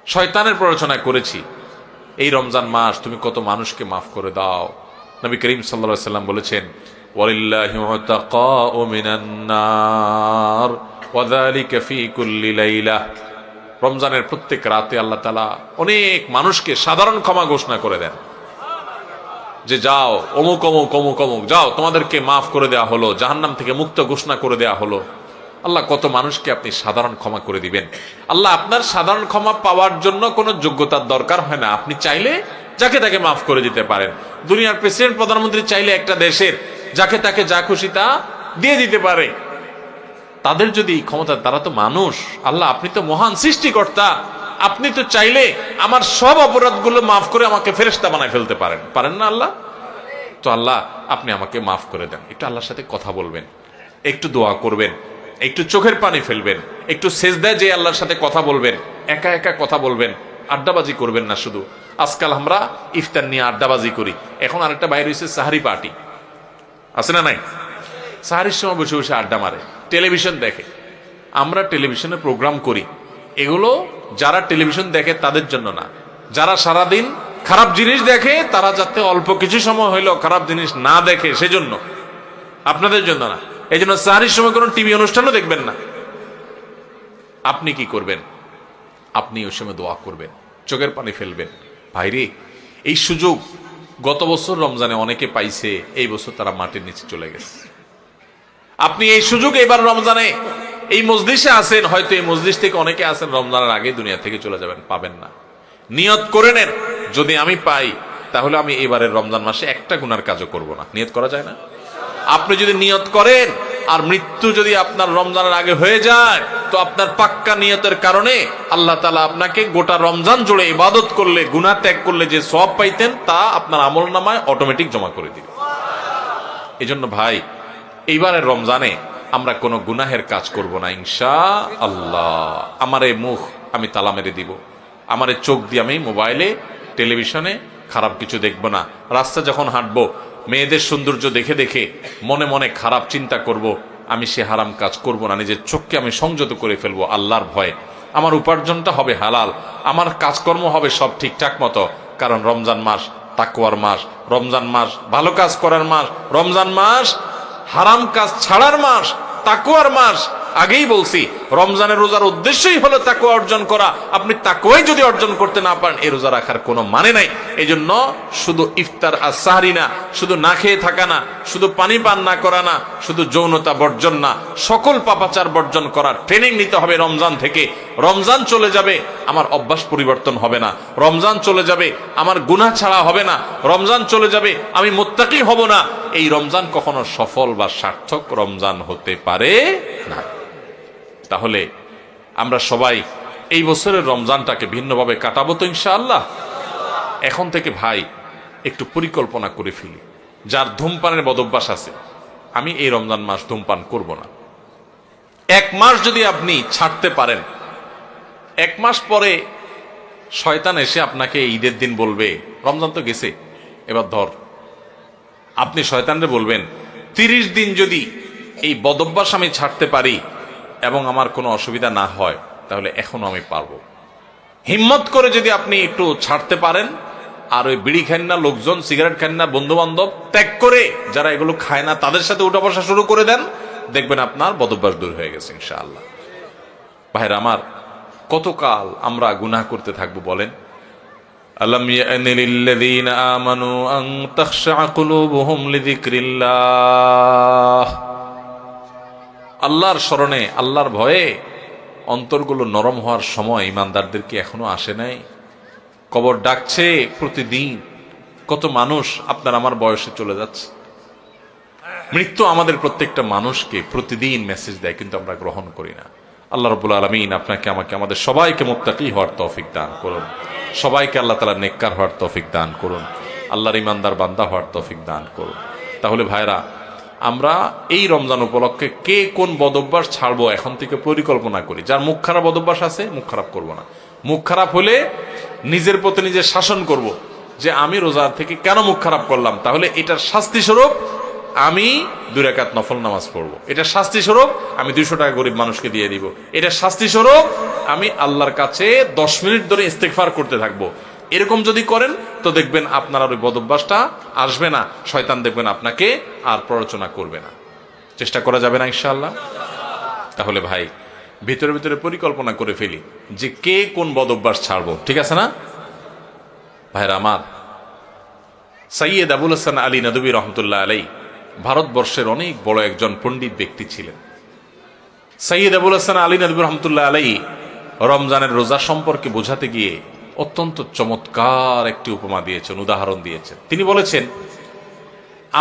শয়তানের প্ররোচনা করেছি, এই রমজান মাস তুমি কত মানুষকে মাফ করে দাও। নবী করিম সাল্লাল্লাহু আলাইহি ওয়াসাল্লাম বলেছেন, ওয়ালিল্লাহি উতাকাউ মিনান নার ওয়া যালিকা ফি কুল্লি লাইলা। রমজানের প্রত্যেক রাতে আল্লাহ তাআলা অনেক মানুষকে সাধারণ ক্ষমা ঘোষণা করে দেন, যে যাও অমুক অমুক অমুক অমুক, যাও তোমাদেরকে মাফ করে দেওয়া হলো, জাহান্নাম থেকে মুক্ত ঘোষণা করে দেওয়া হলো। আল্লাহ কত মানুষকে আপনি সাধারণ ক্ষমা করে দিবেন। আল্লাহ আপনার সাধারণ ক্ষমা পাওয়ার জন্য কোনো যোগ্যতার দরকার হয় না, আপনি চাইলে যাকে তাকে মাফ করে দিতে পারেন। দুনিয়ার প্রেসিডেন্ট প্রধানমন্ত্রী চাইলে একটা দেশের যাকে তাকে যা খুশি তা দিয়ে দিতে পারে। তাদের যদি ক্ষমতা, তারা তো মানুষ। আল্লাহ আপনি তো মহান সৃষ্টিকর্তা, আপনি তো চাইলে আমার সব অপরাধগুলো মাফ করে আমাকে ফেরেশতা বানায় ফেলতে পারেন, পারেন না আল্লাহ? তো আল্লাহ আপনি আমাকে মাফ করে দেন। একটু আল্লাহর সাথে কথা বলবেন, একটু দোয়া করবেন, একটু চোখের পানি ফেলবেন, একটু সেজদায় যে আল্লাহর সাথে কথা বলবেন, একা একা কথা বলবেন, আড্ডাবাজি করবেন না শুধু। আজকাল আমরা ইফতার নিয়ে আড্ডাবাজি করি। এখন আরেকটা বাইরে হয়েছে সাহারি পার্টি, আছে না নাই? সাহারির সময় বসে বসে আড্ডা মারে, টেলিভিশন দেখে। আমরা টেলিভিশনে প্রোগ্রাম করি, এগুলো যারা টেলিভিশন দেখে তাদের জন্য না, যারা সারাদিন খারাপ জিনিস দেখে তারা যাতে অল্প কিছু সময় হইলেও খারাপ জিনিস না দেখে সেজন্য, আপনাদের জন্য না। এই জন্য সাহারির সময় কোনো টিভি অনুষ্ঠানও দেখবেন না। আপনি কি করবেন? আপনি ওই সময় দোয়া করবেন, চোখের পানি ফেলবেন। ভাইরে, এই সুযোগ গত বছর রমজানে অনেকে পাইছে, এই বছর তারা মাটির নিচে চলে গেছে। আপনি এই সুযোগ এবার রমজানে এই মজলিসে আছেন, হয়তো এই মজলিস থেকে অনেকে আছেন রমজানের আগে দুনিয়া থেকে চলে যাবেন, পাবেন না। নিয়ত করে নেন, যদি আমি পাই তাহলে আমি এবারের রমজান মাসে একটা গুনার কাজও করব না। নিয়ত করা যায় না? আপনি যদি নিয়ত করেন আর মৃত্যু যদি আপনার রমজানের আগে হয়ে যায়, তো আপনার পাক্কা নিয়তের কারণে আল্লাহ তাআলা আপনাকে গোটা রমজান জুড়ে ইবাদত করলে, গুনাহ ত্যাগ করলে যে সওয়াব পাইতেন তা আপনার আমলনামায় অটোমেটিক জমা করে দিবে। এজন্য ভাই, এইবারের রমজানে আমরা কোনো গুনাহের কাজ করব না ইনশাআল্লাহ। আমার এই মুখ আমি তালা মেরে দিব, আমার এই চোখ দিয়ে আমি মোবাইলে, টেলিভিশনে খারাপ কিছু দেখব না। রাস্তা যখন হাঁটবো, মেয়েদের সৌন্দর্য দেখে দেখে মনে মনে খারাপ চিন্তা করব, আমি সে হারাম কাজ করব না। নিজের চোখকে আমি সংযত করে ফেলবো আল্লাহর ভয়ে। আমার উপার্জনটা হবে হালাল, আমার কাজকর্ম হবে সব ঠিকঠাক মতো, কারণ রমজান মাস তাকওয়ার মাস, রমজান মাস ভালো কাজ করার মাস, রমজান মাস হারাম কাজ ছাড়ার মাস, তাকওয়ার মাস। আগেই বলছি, রমজানের রোজার উদ্দেশ্যই হলো তাকওয়া অর্জন করা। আপনি তাকওয়াই যদি অর্জন করতে না পারেন, এই রোজা রাখার কোনো মানে নাই। এই জন্য শুধু ইফতার আর সাহরি না, শুধু না খেয়ে থাকা না, শুধু পানি পান না করা না, শুধু যৌনতা বর্জন না, সকল পাপাচার বর্জন করার ট্রেনিং নিতে হবে রমজান থেকে। রমজান চলে যাবে, আমার অভ্যাস পরিবর্তন হবে না। রমজান চলে যাবে, আমার গুনাহ ছাড়া হবে না। রমজান চলে যাবে, আমি মুত্তাকি হব না। এই রমজান কখনো সফল বা সার্থক রমজান হতে পারে না। তাহলে আমরা সবাই এই বছরের রমজানটাকে ভিন্নভাবে কাটাবো তো ইনশাআল্লাহ। এখন থেকে ভাই একটু পরিকল্পনা করে ফেলি। যার ধূমপানের বদভ্যাস আছে, আমি এই রমজান মাস ধূমপান করব না। এক মাস যদি আপনি ছাড়তে পারেন, এক মাস পরে শয়তান এসে আপনাকে ঈদের দিন বলবে, রমজান তো গেছে, এবার ধর। আপনি শয়তানরে বলবেন, 30 দিন যদি এই বদভ্যাস আমি ছাড়তে পারি এবং আমার কোনো অসুবিধা না হয়, তাহলে এখনো আমি পারবো। হিম্মত করে যদি আপনি একটু ছাড়তে পারেন, আর ওই বিড়ি খান না, লোকজন সিগারেট খান না, বন্ধু বান্ধব ত্যাগ করে যারা এগুলো খায় না তাদের সাথে উঠা বসা শুরু করে দেন, দেখবেন আপনার বদভ্যাস দূর হয়ে গেছে ইনশাআল্লাহ। ভাইরা আমার, কতকাল আমরা গুনাহ করতে থাকবো বলেন? আলাম ইয়ানি লিল্লাযীনা আমানু আন তাখশা কুলুবুহুম লিযিকরিল্লাহ। আল্লাহর স্মরণে, আল্লাহর ভয়ে অন্তরগুলো নরম হওয়ার সময় ইমানদারদের কি এখনো আসে নাই? কবর ডাকছে প্রতিদিন। কত মানুষ আপনার আমার বয়সে চলে যাচ্ছে। মৃত্যু আমাদের প্রত্যেকটা মানুষকে প্রতিদিন মেসেজ দেয়, কিন্তু আমরা গ্রহণ করি না। আল্লাহ রাব্বুল আলামিন আপনাকে, আমাকে, আমাদের সবাইকে মুত্তাকি হওয়ার তৌফিক দান করুন। সবাইকে আল্লাহ তাআলা নেককার হওয়ার তৌফিক দান করুন। আল্লাহর ইমানদার বান্দা হওয়ার তৌফিক দান করুন। তাহলে ভাইরা, আমরা এই রমজান উপলক্ষে কে কোন বদভ্যাস ছাড়বো এখন থেকে পরিকল্পনা করি। যার মুখ খারাপ বদভ্যাস আছে, মুখ খারাপ করব না। মুখ খারাপ হলে নিজের প্রতি নিজে শাসন করব, যে আমি রোজা থেকে কেন মুখ খারাপ করলাম, তাহলে এটার শাস্তি স্বরূপ আমি 2 রাকাত নফল নামাজ পড়বো। এটা শাস্তি স্বরূপ আমি 200 টাকা গরিব মানুষকে দিয়ে দিব। এটা শাস্তি স্বরূপ আমি আল্লাহর কাছে 10 মিনিট ধরে ইস্তেগফার করতে থাকবো। এরকম যদি করেন তো দেখবেন আপনার আর ওই বদভ্যাসটা আসবে না। শয়তান দেখবেন আপনাকে আর প্ররোচনা করবে না। চেষ্টা করা যাবে না ইনশাআল্লাহ? তাহলে ভাই, ভিতরে ভিতরে পরিকল্পনা করে ফেলি যে কে কোন বদভ্যাস ছাড়বো, ঠিক আছে না? ভাইরা আমার, সৈয়দ আবুল হাসান আলী নদভী রহমতুল্লাহ আলাইহি ভারতবর্ষের অনেক বড় একজন পণ্ডিত ব্যক্তি ছিলেন। সৈয়দ আবুল হাসান আলী নদভী রহমতুল্লাহ আলাইহি রমজানের রোজা সম্পর্কে বোঝাতে গিয়ে অত্যন্ত চমৎকার একটি উপমা দিয়েছেন, উদাহরণ দিয়েছেন। তিনি বলেছেন,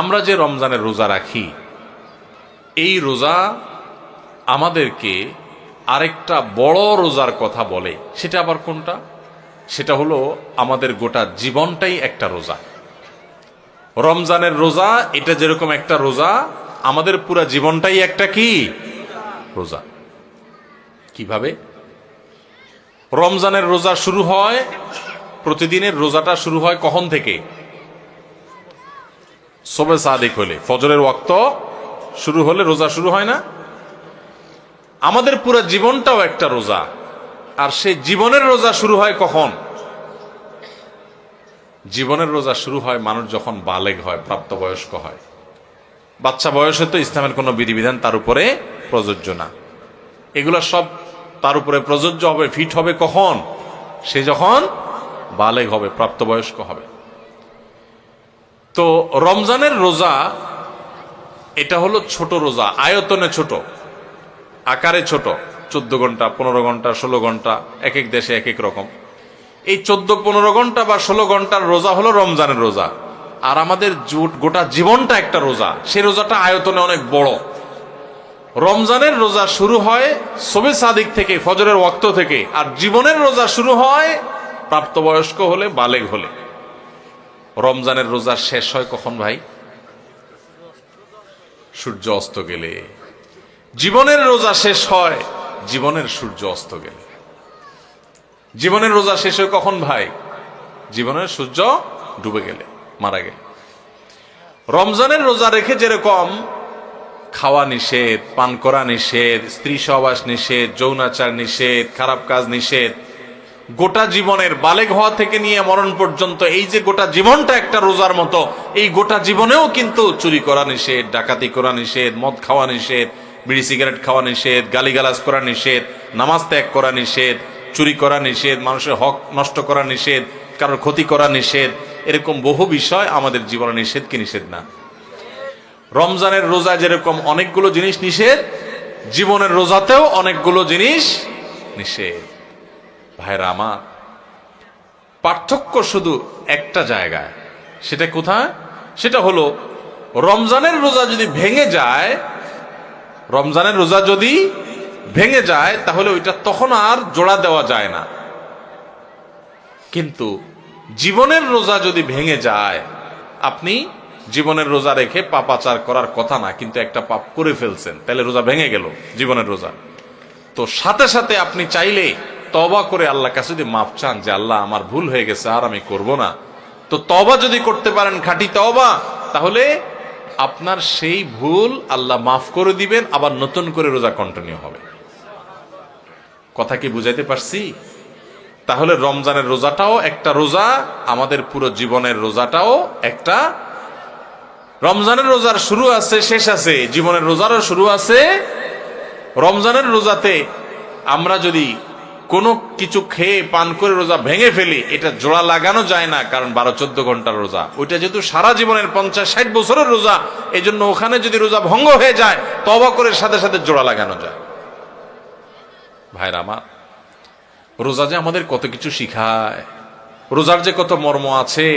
আমরা যে রমজানের রোজা রাখি, এই রোজা আমাদেরকে আরেকটা বড় রোজার কথা বলে। সেটা আবার কোনটা? সেটা হলো আমাদের গোটা জীবনটাই একটা রোজা। রমজানের রোজা এটা যেরকম একটা রোজা, আমাদের পুরা জীবনটাই একটা কি রোজা। কিভাবে? রমজানের রোজা শুরু হয়, প্রতিদিনের রোজাটা শুরু হয় কখন থেকে? সবে সাদিক হলে, ফজরের ওয়াক্ত শুরু হলে রোজা শুরু হয় না? আমাদের পুরো জীবনটাও একটা রোজা। আর সেই জীবনের রোজা শুরু হয় কখন? জীবনের রোজা শুরু হয় মানুষ যখন বালেগ হয়, প্রাপ্তবয়স্ক হয়। বাচ্চা বয়সে তো ইসলামের কোনো বিধিবিধান তার উপরে প্রযোজ্য না। এগুলো সব তার উপরে প্রযোজ্য হবে, ফিট হবে কখন? সে যখন বালেগ হবে, প্রাপ্তবয়স্ক হবে। তো রমজানের রোজা এটা হলো ছোট রোজা, আয়তনে ছোট, আকারে ছোট। 14 ঘন্টা, 15 ঘন্টা, 16 ঘন্টা, এক এক দেশে এক এক রকম। এই 14-15 ঘন্টা বা 16 ঘন্টার রোজা হলো রমজানের রোজা। আর আমাদের গোটা জীবনটা একটা রোজা, সেই রোজাটা আয়তনে অনেক বড়। রমজানের রোজা শুরু হয় সবে সাদিক থেকে, ফজরের ওয়াক্ত থেকে। আর জীবনের রোজা শুরু হয় প্রাপ্তবয়স্ক হলে, বালেগ হলে। রমজানের রোজা শেষ হয় কখন ভাই? সূর্য অস্ত গেলে। জীবনের রোজা শেষ হয় জীবনের সূর্য অস্ত গেলে। জীবনের রোজা শেষ হয় কখন ভাই? জীবনের সূর্য ডুবে গেলে, মারা গেলে। রমজানের রোজা রেখে যেরকম খাওয়া নিষেধ, পান করা নিষেধ, স্ত্রী সহবাস নিষেধ, যৌনাচার নিষেধ, খারাপ কাজ নিষেধ, গোটা জীবনের বালেগ হওয়া থেকে নিয়ে মরণ পর্যন্ত এই যে গোটা জীবনটা একটা রোজার মতো, এই গোটা জীবনেও কিন্তু চুরি করা নিষেধ, ডাকাতি করা নিষেধ, মদ খাওয়া নিষেধ, বিড়ি সিগারেট খাওয়া নিষেধ, গালিগালাজ করা নিষেধ, নামাজ ত্যাগ করা নিষেধ, চুরি করা নিষেধ, মানুষের হক নষ্ট করা নিষেধ, কারোর ক্ষতি করা নিষেধ। এরকম বহু বিষয় আমাদের জীবনে নিষেধ কি নিষেধ না? রমজানের রোজা যেরকম অনেকগুলো জিনিস নিষেধ, জীবনের রোজাতেও অনেকগুলো জিনিস নিষেধ। ভাইরা আমার, পার্থক্য শুধু একটা জায়গায়। সেটা কোথায়? সেটা হলো রমজানের রোজা যদি ভেঙে যায়, রমজানের রোজা যদি ভেঙে যায় তাহলে ওইটা তখন আর জোড়া দেওয়া যায় না। কিন্তু জীবনের রোজা যদি ভেঙে যায়, আপনি জীবনের রোজা রেখে পাপাচার করার কথা না, কিন্তু একটা পাপ করে ফেলছেন, তাহলে রোজা ভেঙে গেল, জীবনের রোজা। তো সাথে সাথে আপনি চাইলে তওবা করে আল্লাহর কাছে যদি মাপ চান যে আল্লাহ আমার ভুল হয়ে গেছে, আর আমি করব না, তো তওবা যদি করতে পারেন, খাঁটি তওবা, তাহলে আপনার সেই ভুল আল্লাহ মাফ করে দিবেন, আবার নতুন করে রোজা কন্টিনিউ হবে। কথা কি বুঝাইতে পারছি? তাহলে রমজানের রোজাটাও একটা রোজা, আমাদের পুরো জীবনের রোজাটাও একটা। রমজানের রোজার শুরু আছে, শেষ আছে, জীবনের রোজারও শুরু আছে। রমজানের রোজাতে আমরা যদি কোনো কিছু খেয়ে পান করে রোজা ভেঙে ফেলি, এটা জোড়া লাগানো যায় না, কারণ 12-14 ঘন্টার রোজা। ওইটা যেহেতু সারা জীবনের 50-60 বছরের রোজা, এই জন্য ওখানে যদি রোজা ভঙ্গ হয়ে যায়, তওবা করে সাথে সাথে জোড়া লাগানো যায়। ভাইরা আমার, রোজা যে আমাদের কত কিছু শিখায়, রোজার যে কত মর্ম আছে,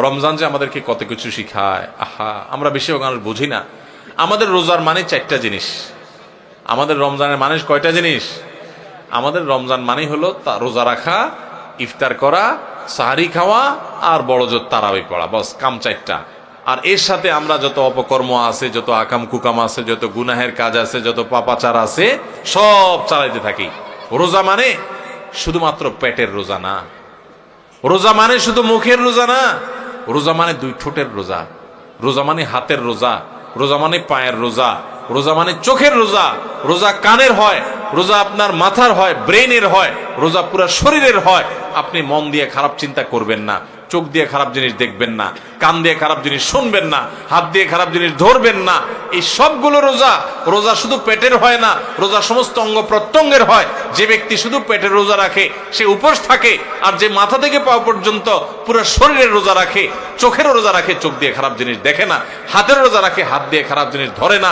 রমজান যে আমাদেরকে কত কিছু শিখায়। আহা, আমরা বেশিরভাগ মানুষ বুঝি না। আমাদের রোজার মানে 4টা জিনিস। আমাদের রমজানের মানে কয়টা জিনিস? আমাদের রমজান মানে হলো রোজা রাখা, ইফতার করা, সাহারি খাওয়া, আর বড় জোর তারাবি পড়া, বস কাম 4টা। আর এর সাথে আমরা যত অপকর্ম আছে, যত আকাম কুকাম আছে, যত গুনাহের কাজ আছে, যত পাপাচার আছে, সব চালাইতে থাকি। রোজা মানে শুধুমাত্র পেটের রোজা না, রোজা মানে শুধু মুখের রোজা না, রোজা মানে 2 ঠোঁটের রোজা, রোজা মানে হাতের রোজা, রোজা মানে পায়ের রোজা, রোজা মানে চোখের রোজা, রোজা কানের হয়, রোজা আপনার মাথার হয়, ব্রেনের হয়, রোজা পুরো শরীরের হয়। আপনি মন দিয়ে খারাপ চিন্তা করবেন না, চোখ দিয়ে খারাপ জিনিস দেখবেন না, কান দিয়ে খারাপ জিনিস শুনবেন না, হাত দিয়ে খারাপ জিনিস ধরবেন না। এই সবগুলো রোজা। রোজা শুধু পেটের হয় না, রোজা সমস্ত অঙ্গ প্রত্যঙ্গের হয়। যে ব্যক্তি শুধু পেটের রোজা রাখে সে উপোস থাকে, আর যে মাথা থেকে পা পর্যন্ত পুরো শরীরের রোজা রাখে, চোখের রোজা রাখে, চোখ দিয়ে খারাপ জিনিস দেখে না, হাতের রোজা রাখে, হাত দিয়ে খারাপ জিনিস ধরে না,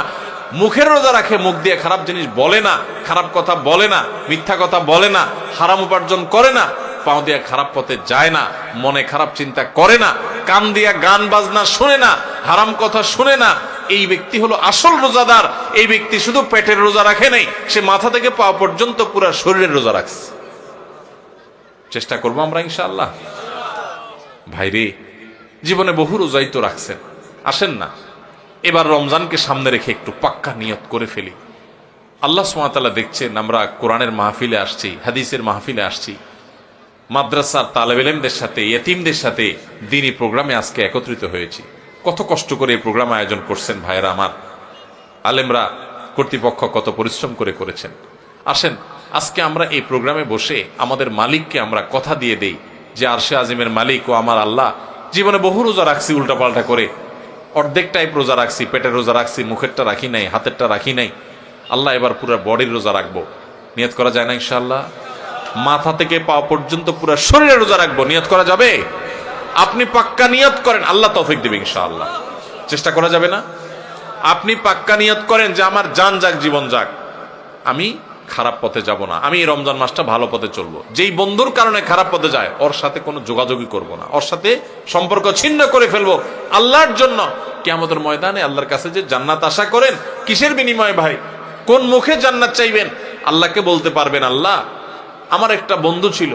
মুখের রোজা রাখে, মুখ দিয়ে খারাপ জিনিস বলে না, খারাপ কথা বলে না, মিথ্যা কথা বলে না, হারাম উপার্জন করে না। পাও দিয়া খারাপ পথে যায় না, মনে খারাপ চিন্তা করে না, কান দিয়া গান বাজনা শুনে না, হারাম কথা শুনে না, এই ব্যক্তি হলো আসল রোজাদার। এই ব্যক্তি শুধু পেটের রোজা রাখে নাই, সে মাথা থেকে পা পর্যন্ত পুরো শরীরের রোজা রাখছে। চেষ্টা করবো আমরা ইনশাআল্লাহ। ভাইরে, জীবনে বহু রোজাই তো রাখছেন, আসেন না এবার রমজানকে সামনে রেখে একটু পাক্কা নিয়ত করে ফেলি। আল্লাহ সুবহানাহু ওয়া তাআলা দেখছেন আমরা কোরআনের মাহফিলে আসছি, হাদিসের মাহফিলে আসছি, মাদ্রাসার তালেবে ইলমদের সাথে, ইয়েতিমদের সাথে দ্বীনি প্রোগ্রামে আজকে একত্রিত হয়েছি। কত কষ্ট করে এই প্রোগ্রাম আয়োজন করছেন ভাইয়েরা আমার, আলেমরা, কর্তৃপক্ষ কত পরিশ্রম করে করেছেন। আসেন আজকে আমরা এই প্রোগ্রামে বসে আমাদের মালিককে আমরা কথা দিয়ে দেই যে আরশে আজিমের মালিক ও আমার আল্লাহ, জীবনে বহু রোজা রাখছি উল্টাপাল্টা করে, অর্ধেক টাইপ রোজা রাখছি, পেটের রোজা রাখছি, মুখেরটা রাখি নাই, হাতেরটা রাখি নাই। আল্লাহ এবার পুরো বডির রোজা রাখবো। নিয়ত করা যায় না ইনশাআল্লাহ? মাথা থেকে পা পর্যন্ত পুরো শরীরে রোজা রাখবো, নিয়ত করা যাবে? আপনি পাক্কা নিয়ত করেন, আল্লাহ তৌফিক দেবে ইনশাআল্লাহ। চেষ্টা করা যাবে না? আপনি পাক্কা নিয়ত করেন যে আমার জান যাক, জীবন যাক, আমি খারাপ পথে যাব না, আমি এই রমজান মাসটা ভালো পথে চলবো। যেই বন্ধুর কারণে খারাপ পথে যায় ওর সাথে কোনো যোগাযোগই করব না, ওর সাথে সম্পর্ক ছিন্ন করে ফেলবো আল্লাহর জন্য। কিয়ামতের ময়দানে আল্লাহর কাছে যে জান্নাত আশা করেন, কিসের বিনিময়ে ভাই? কোন মুখে জান্নাত চাইবেন? আল্লাহকে বলতে পারবেন, আল্লাহ আমার একটা বন্ধু ছিল,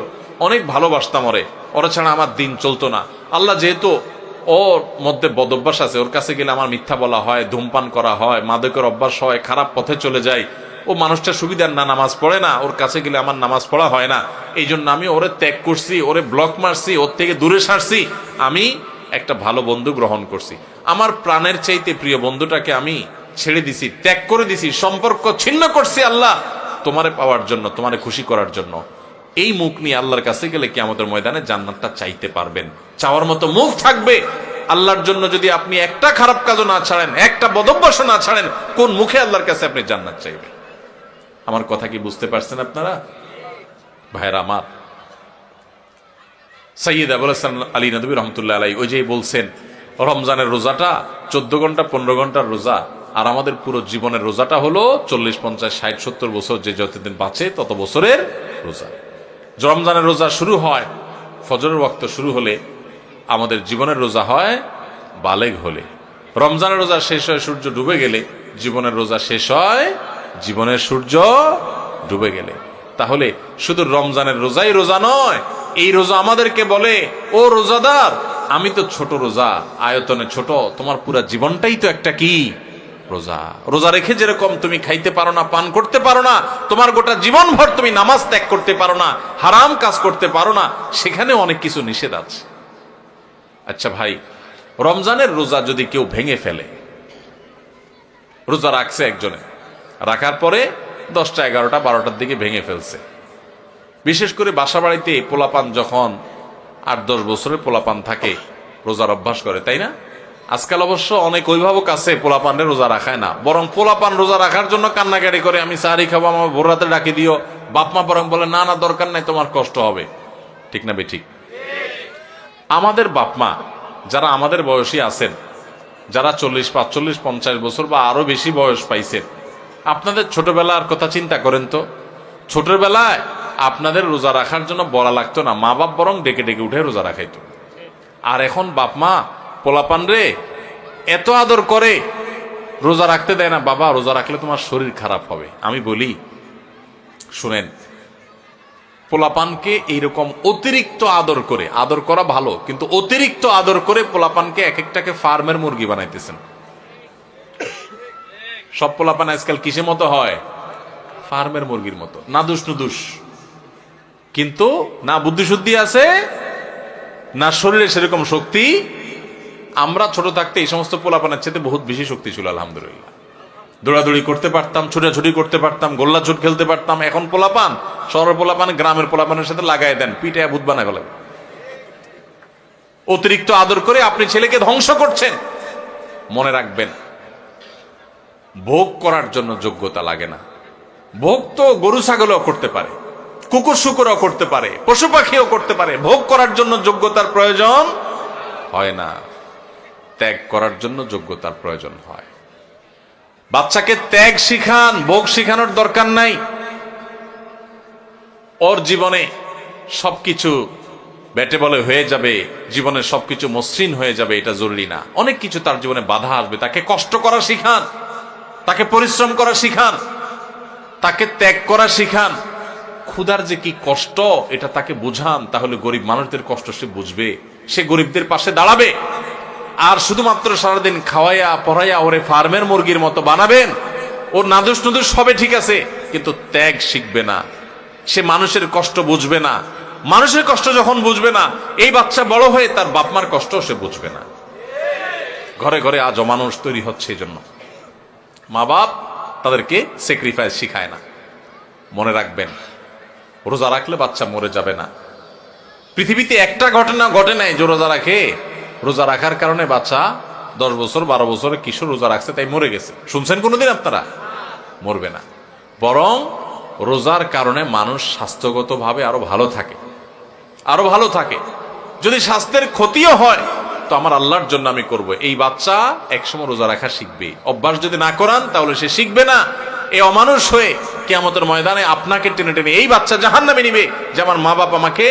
অনেক ভালোবাসতাম ওরে, ওরা ছাড়া আমার দিন চলতো না। আল্লাহ যেহেতু ওর মধ্যে বদ অভ্যাস আছে, ওর কাছে গেলে আমার মিথ্যা বলা হয়, ধূমপান করা হয়, মাদকের অভ্যাস হয়, খারাপ পথে চলে যায়, ও মানুষটা সুবিধার না, নামাজ পড়ে না, ওর কাছে গেলে আমার নামাজ পড়া হয় না, এই জন্য আমি ওরে ত্যাগ করছি, ওরে ব্লক মারছি, ওর থেকে দূরে সারছি, আমি একটা ভালো বন্ধু গ্রহণ করছি। আমার প্রাণের চাইতে প্রিয় বন্ধুটাকে আমি ছেড়ে দিছি, ত্যাগ করে দিছি, সম্পর্ক ছিন্ন করছি আল্লাহ তোমারে পাওয়ার জন্য, তোমারে খুশি করার জন্য। এই মুখ নিয়ে আল্লাহর কাছে গেলে কিয়ামতের ময়দানে জান্নাতটা চাইতে পারবেন, চাওয়ার মতো মুখ থাকবে। আল্লাহর জন্য যদি আপনি একটা খারাপ কাজও না ছাড়েন, একটা বদভ্যাসও না ছাড়েন, কোন মুখে আল্লাহর কাছে আপনি জান্নাত চাইবেন? আমার কথা কি বুঝতে পারছেন আপনারা ভাইরা আমার? সৈয়দ আবুল হাসান আলী নদভী রহমতুল্লাহ আলাই ওই যে বলছেন রমজানের রোজাটা 14 ঘন্টা 15 ঘন্টার রোজা, আর আমাদের পুরো জীবনের রোজাটা হলো 40, 50, 60, 70 বছর, যে যতদিন বাঁচে তত বছরের রোজা। রমজানের রোজা শুরু হয় ফজরের ওয়াক্ত শুরু হলে, আমাদের জীবনের রোজা হয় বালেগ হলে। রমজানের রোজা শেষ হয় সূর্য ডুবে গেলে, জীবনের রোজা শেষ হয় জীবনের সূর্য ডুবে গেলে। তাহলে শুধু রমজানের রোজাই রোজা নয়, এই রোজা আমাদেরকে বলে, ও রোজাদার, আমি তো ছোট রোজা, আয়তনে ছোট, তোমার পুরো জীবনটাই তো একটা কি রোজা। রোজা রেখে যেরকম তুমি খাইতে পারো না, পান করতে পারো না, তোমার গোটা জীবন ভর তুমি নামাজ ত্যাগ করতে পারো না, হারাম কাজ করতে পারো না, সেখানে অনেক কিছু নিষেধ আছে। আচ্ছা ভাই, রমজানের রোজা যদি কেউ ভেঙে ফেলে, রোজা রাখছে একজনে, রাখার পরে 10টা, 11টা, 12টার দিকে ভেঙে ফেলছে, বিশেষ করে বাসা বাড়িতে পোলাপান যখন 8-10 বছরের পোলাপান থাকে, রোজার অভ্যাস করে, তাই না? আজকাল অবশ্য অনেক অভিভাবক আছে পোলাপানরে রোজা রাখায় না, বরং পোলাপান রোজা রাখার জন্য কান্নাকাটি করে, আমি সাহারি খাবো, আমার ভোর রাতে ডাকি দিও। বাপ মা বরং বলে, না না দরকার নাই, তোমার কষ্ট হবে। ঠিক না বেঠিক? আমাদের বাপ মা যারা আমাদের বয়সী আছেন, যারা 40, 45, 50 বছর বা আরো বেশি বয়স পাইছেন, আপনাদের ছোটবেলার কথা চিন্তা করেন তো। ছোটবেলায় আপনাদের রোজা রাখার জন্য বলা লাগতো না, মা বাপ বরং ডেকে ডেকে উঠে রোজা রাখাইতো। আর এখন বাপ মা পোলাপান রে এত আদর করে, রোজা রাখতে দেয় না। বাবা, রোজা রাখলে তোমার শরীর খারাপ হবে। আমি বলি, শুনেন, পোলাপানকে এইরকম অতিরিক্ত আদর করে, আদর করা ভালো, কিন্তু অতিরিক্ত আদর করে পোলাপানকে এক একটাকে ফার্মের মুরগি বানাইতেছেন। সব পোলাপান আজকাল কিসের মতো হয়? ফার্মের মুরগির মতো, নাদুস নুদুস, কিন্তু না বুদ্ধি শুদ্ধি আছে, না শরীরে সেরকম শক্তি। আমরা ছোট থাকতে এই সমস্ত পোলাপানের চেয়ে বহুত বেশি শক্তি ছিল আলহামদুলিল্লাহ। দৌড়াদৌড়ি করতে পারতাম, ছুটাছুটি করতে পারতাম, গোল্লা ছুট খেলতে পারতাম। এখন পোলাপান, শহরের পোলাপান গ্রামের পোলাপানের সাথে লাগাই দেন, পিঠে ভূত বানায় ফেলে। অতিরিক্ত আদর করে আপনি ছেলেকে ধ্বংস করছেন। মনে রাখবেন, ভোগ করার জন্য যোগ্যতা লাগে না। ভোগ তো গরু ছাগলও করতে পারে, কুকুর শুকুরও করতে পারে, পশু পাখিও করতে পারে। ভোগ করার জন্য যোগ্যতার প্রয়োজন হয় না, ত্যাগ করার জন্য যোগ্যতার প্রয়োজন হয়। বাচ্চাকে ত্যাগ শিখান, ভোগ শিখানোর দরকার নাই। ওর জীবনে সবকিছু ব্যাটে বলে হয়ে যাবে, জীবনের সবকিছু মসৃণ হয়ে যাবে, এটা জরুরি না। অনেক কিছু তার জীবনে বাধা আসবে। তাকে কষ্ট করা শিখান, তাকে পরিশ্রম করা শিখান, তাকে ত্যাগ করা শিখান। ক্ষুধার যে কি কষ্ট এটা তাকে বুঝান, তাহলে গরিব মানুষদের কষ্ট সে বুঝবে, সে গরিবদের পাশে দাঁড়াবে। আর শুধুমাত্র সারাদিন খাওয়াইয়া পড়াইয়া ওরে ফার্মের মুরগির মতো বানাবেন, ওর নাদুস নুদুস সবে ঠিক আছে, কিন্তু ত্যাগ শিখবে না, সে মানুষের কষ্ট বুঝবে না। মানুষের কষ্ট যখন বুঝবে না, এই বাচ্চা বড় হয়ে তার বাপমার কষ্ট সে বুঝবে না। ঘরে ঘরে আজ অমানুষ তৈরি হচ্ছে, এই জন্য মা বাপ তাদেরকে স্যাক্রিফাইস শিখায় না। মনে রাখবেন, রোজা রাখলে বাচ্চা মরে যাবে না। পৃথিবীতে একটা ঘটনা ঘটে নাই যে রোজা রাখে, রোজা রাখার কারণে বাচ্চা 10 বছর 12 বছরের কিশোর রোজা রাখছে তাই মরে গেছে। শুনছেন কোনোদিন আপনারা? মরবে না। বরং রোজার কারণে মানুষ স্বাস্থ্যগতভাবে আরো ভালো থাকে, আরো ভালো থাকে। যদি স্বাস্থ্যের ক্ষতিও হয় তো আমার আল্লাহর জন্য আমি করব। এই বাচ্চা একসময় রোজা রাখা শিখবে। অভ্যাস যদি না করান তাহলে সে শিখবে না। এই অমানুষ হয়ে কিয়ামতের ময়দানে আপনাকে টেনে টেনে এই বাচ্চা জাহান্নামে নিবে যে আমার মা বাপ আমাকে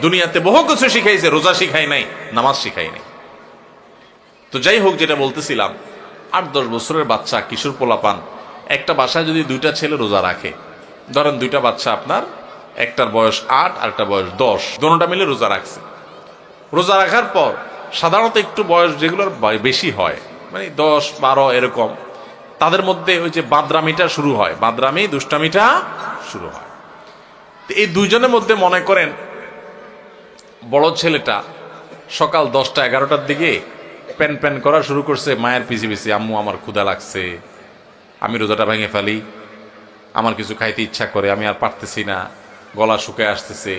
দুনিয়াতে বহু কিছু শিখাইছে, রোজা শিখাই নাই, নামাজ শিখাই নাই। তো যাই হোক, যেটা বলতেছিলাম, 8-10 বছরের বাচ্চা, কিশোর পোলাপান, একটা বাসায় যদি 2টা ছেলে রোজা রাখে, ধরেন 2টা বাচ্চা আপনার, একটার বয়স 8 আর একটা বয়স 10, দোনোটা মিলে রোজা রাখছে। রোজা রাখার পর সাধারণত একটু বয়স যেগুলোর বেশি হয়, মানে 10-12 এরকম, তাদের মধ্যে ওই যে বাদরামিটা শুরু হয়, বাদরামি দুষ্টামিটা শুরু হয়। তো এই দুইজনের মধ্যে মনে করেন বড় ছেলেটা সকাল 10টা-11টার দিকে প্যান প্যান করা শুরু করছে মায়ের পিছে পিছে, আম্মু আমার ক্ষুধা লাগছে, আমি রোজাটা ভেঙে ফেলি, আমার কিছু খাইতে ইচ্ছা করে, আমি আর পারতেছি না, গলা শুকায় আসতেছে।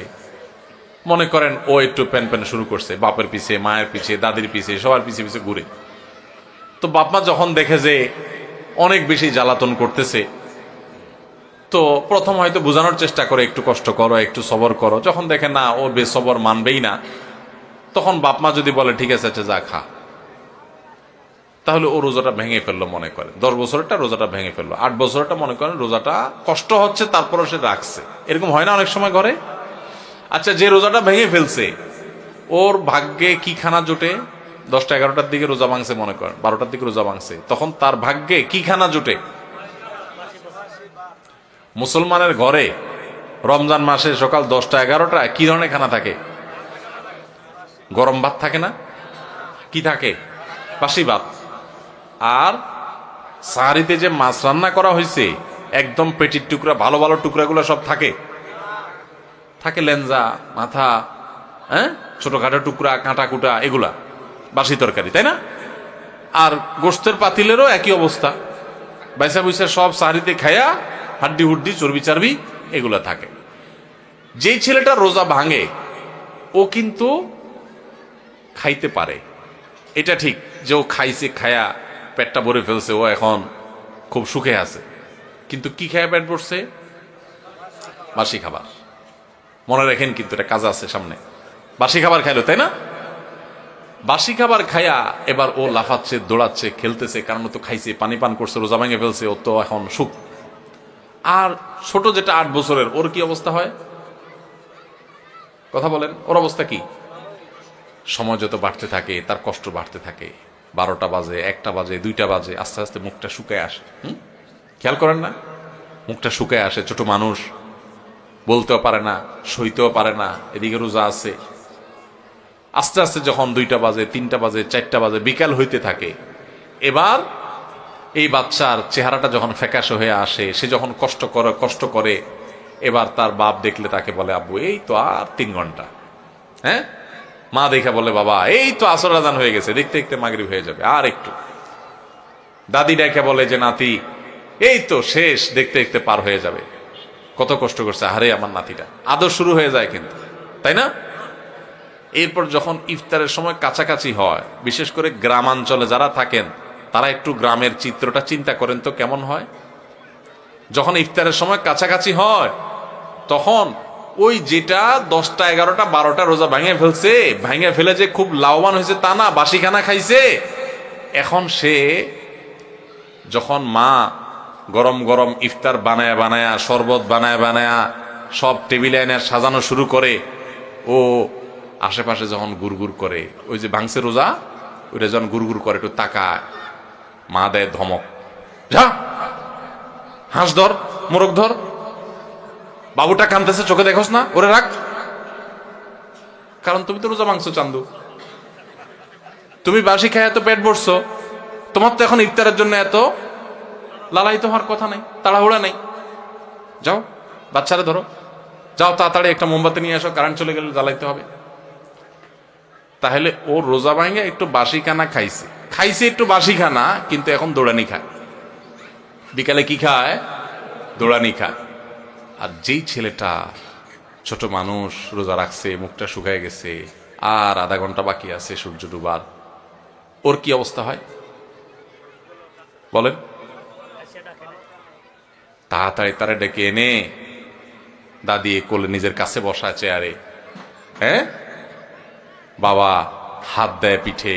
মনে করেন ও একটু প্যান প্যান শুরু করছে, বাপের পিছে, মায়ের পিছে, দাদির পিছে, সবার পিছে পিছে ঘুরে। তো বাপমা যখন দেখে যে অনেক বেশি জ্বালাতন করতেছে, তো প্রথম হয়তো বোঝানোর চেষ্টা করে, একটু কষ্ট করো, একটু সবর করো। যখন দেখে না ও বেসবর মানবেই না, তখন বাপমা যদি বলে ঠিক আছে আচ্ছা যা খা, তাহলে ও রোজাটা ভেঙে ফেললো। মনে করেন 10 বছরটা রোজাটা ভেঙে ফেললো, 8 বছরটা মনে করেন রোজাটা কষ্ট হচ্ছে তারপরও সে রাখছে। এরকম হয় না অনেক সময় ঘরে? আচ্ছা, যে রোজাটা ভেঙে ফেলছে ওর ভাগ্যে কি খানা জোটে? 10টা-11টার দিকে রোজা ভাঙছে, মনে করেন 12টার দিকে রোজা ভাঙছে, তখন তার ভাগ্যে কি খানা জোটে? মুসলমানের ঘরে রমজান মাসে সকাল 10টা-11টা কি ধরনের খানা থাকে? গরম ভাত থাকে না? কি থাকে? বাসি ভাত। আর সাহারিতে যে মাছ রান্না করা হয়েছে, একদম পেটির টুকরা, ভালো ভালো টুকরাগুলো সব থাকে, থাকে লেঞ্জা, মাথা, হ্যাঁ, ছোটখাটো টুকরা, কাঁটা কুটা, এগুলা বাসি তরকারি, তাই না? আর গোশতের পাতিলেরও একই অবস্থা, বাইসা বুইসা সব সাহারিতে খায়া হাড্ডি হুড্ডি, চর্বি চার্বি এগুলা থাকে। যেই ছেলেটা রোজা ভাঙে ও কিন্তু খাইতে পারে, এটা ঠিক যে ও খাইছে, খায়া পেটটা ভরে ফেলছে, ও এখন খুব সুখে আছে। কিন্তু কি খায়া পেট ভরছে? বাসি খাবার। মনে রাখেন কিন্তু এটা কাজ আছে সামনে। বাসি খাবার খাইলো, তাই না? বাসি খাবার খায়া এবার ও লাফাচ্ছে, দৌড়াচ্ছে, খেলতেছে, কারণ তো খাইছে, পানি পান করছে, রোজা ভেঙে ফেলছে, ও তো এখন সুখ। আর ছোট যেটা 8 বছরের, ওর কি অবস্থা হয়? কথা বলেন, ওর অবস্থা কি? সময় যত বাড়তে থাকে তার কষ্ট বাড়তে থাকে। 12টা বাজে, 1টা বাজে, 2টা বাজে, আস্তে আস্তে মুখটা শুকায় আসে। খেয়াল করেন না? মুখটা শুকায় আসে। ছোট মানুষ, বলতেও পারে না, সইতেও পারে না, এদিকে রোজা আছে। আস্তে আস্তে যখন 2টা বাজে, 3টা বাজে, 4টা বাজে, বিকাল হইতে থাকে, এবার এই বাচ্চার চেহারাটা যখন ফ্যাকাশে হয়ে আসে, সে যখন কষ্ট করে, এবার তার বাপ দেখলে তাকে বলে আব্বু এই তো আর 3 ঘন্টা। হ্যাঁ, মা দেখা বলে বাবা এই তো আসর আজান হয়ে গেছে, দেখতে দেখতে মাগরিব হয়ে যাবে, আর একটু। দাদি ডেকে বলে যে নাতি এই তো শেষ, দেখতে দেখতে পার হয়ে যাবে। কত কষ্ট করছে আরে আমার নাতিটা। আদর শুরু হয়ে যায় কিন্তু, তাই না? এরপর যখন ইফতারের সময় কাছাকাছি হয়, বিশেষ করে গ্রামাঞ্চলে যারা থাকেন তারা একটু গ্রামের চিত্রটা চিন্তা করেন তো কেমন হয়। যখন ইফতারের সময় কাছাকাছি হয় তখন ওই যেটা 10টা 11টা 12টা রোজা ভেঙে ফেলে যে খুব লাভবান হয়েছে তা না, বাসি খানা খাইছে। এখন সে যখন মা গরম গরম ইফতার বানায়া শরবত বানায়া সব টেবিলে এনে সাজানো শুরু করে, ও আশেপাশে যখন গুড়গুড় করে, ওই যে ভাঙছে রোজা, ওইটা যখন গুড়গুড় করে একটু তাকায়, মা দেয় ধমক, যা হাঁস ধর, মোরগ ধর, বাবুটা কাঁদতেছে চোখে দেখোস না, ওরে রাখ, কারণ তুমি তো রোজা ভাঙছো চান্দু, তুমি বাসি খায় এত পেট ভরছো, তোমার তো এখন ইফতারের জন্য এত লালায়িত হওয়ার কথা নাই, তাড়াহুড়া নেই, যাও বাচ্চারা ধরো, যাও তাড়াতাড়ি একটা মোমবাতি নিয়ে আসো, কারেন্ট চলে গেলে জ্বালাইতে হবে। তাহলে ও রোজা ভাঙে একটু বাসি খানা খাইছে, খাইছে একটু বাসি খানা, কিন্তু এখন দৌড়ানি খায়, বিকালে কি খায়, দৌড়ানি খায়। আর যেই ছেলেটা ছোট মানুষ রোজা রাখছে, মুখটা শুকায় গেছে, আর আধা ঘন্টা বাকি আছে সূর্য ডুবার, ওর কি অবস্থা হয় বলেন? তাড়াতাড়ি তারা ডেকে এনে দাদি কোলে নিজের কাছে বসা চেয়ারে, হ্যাঁ, বাবা হাত দেয় পিঠে,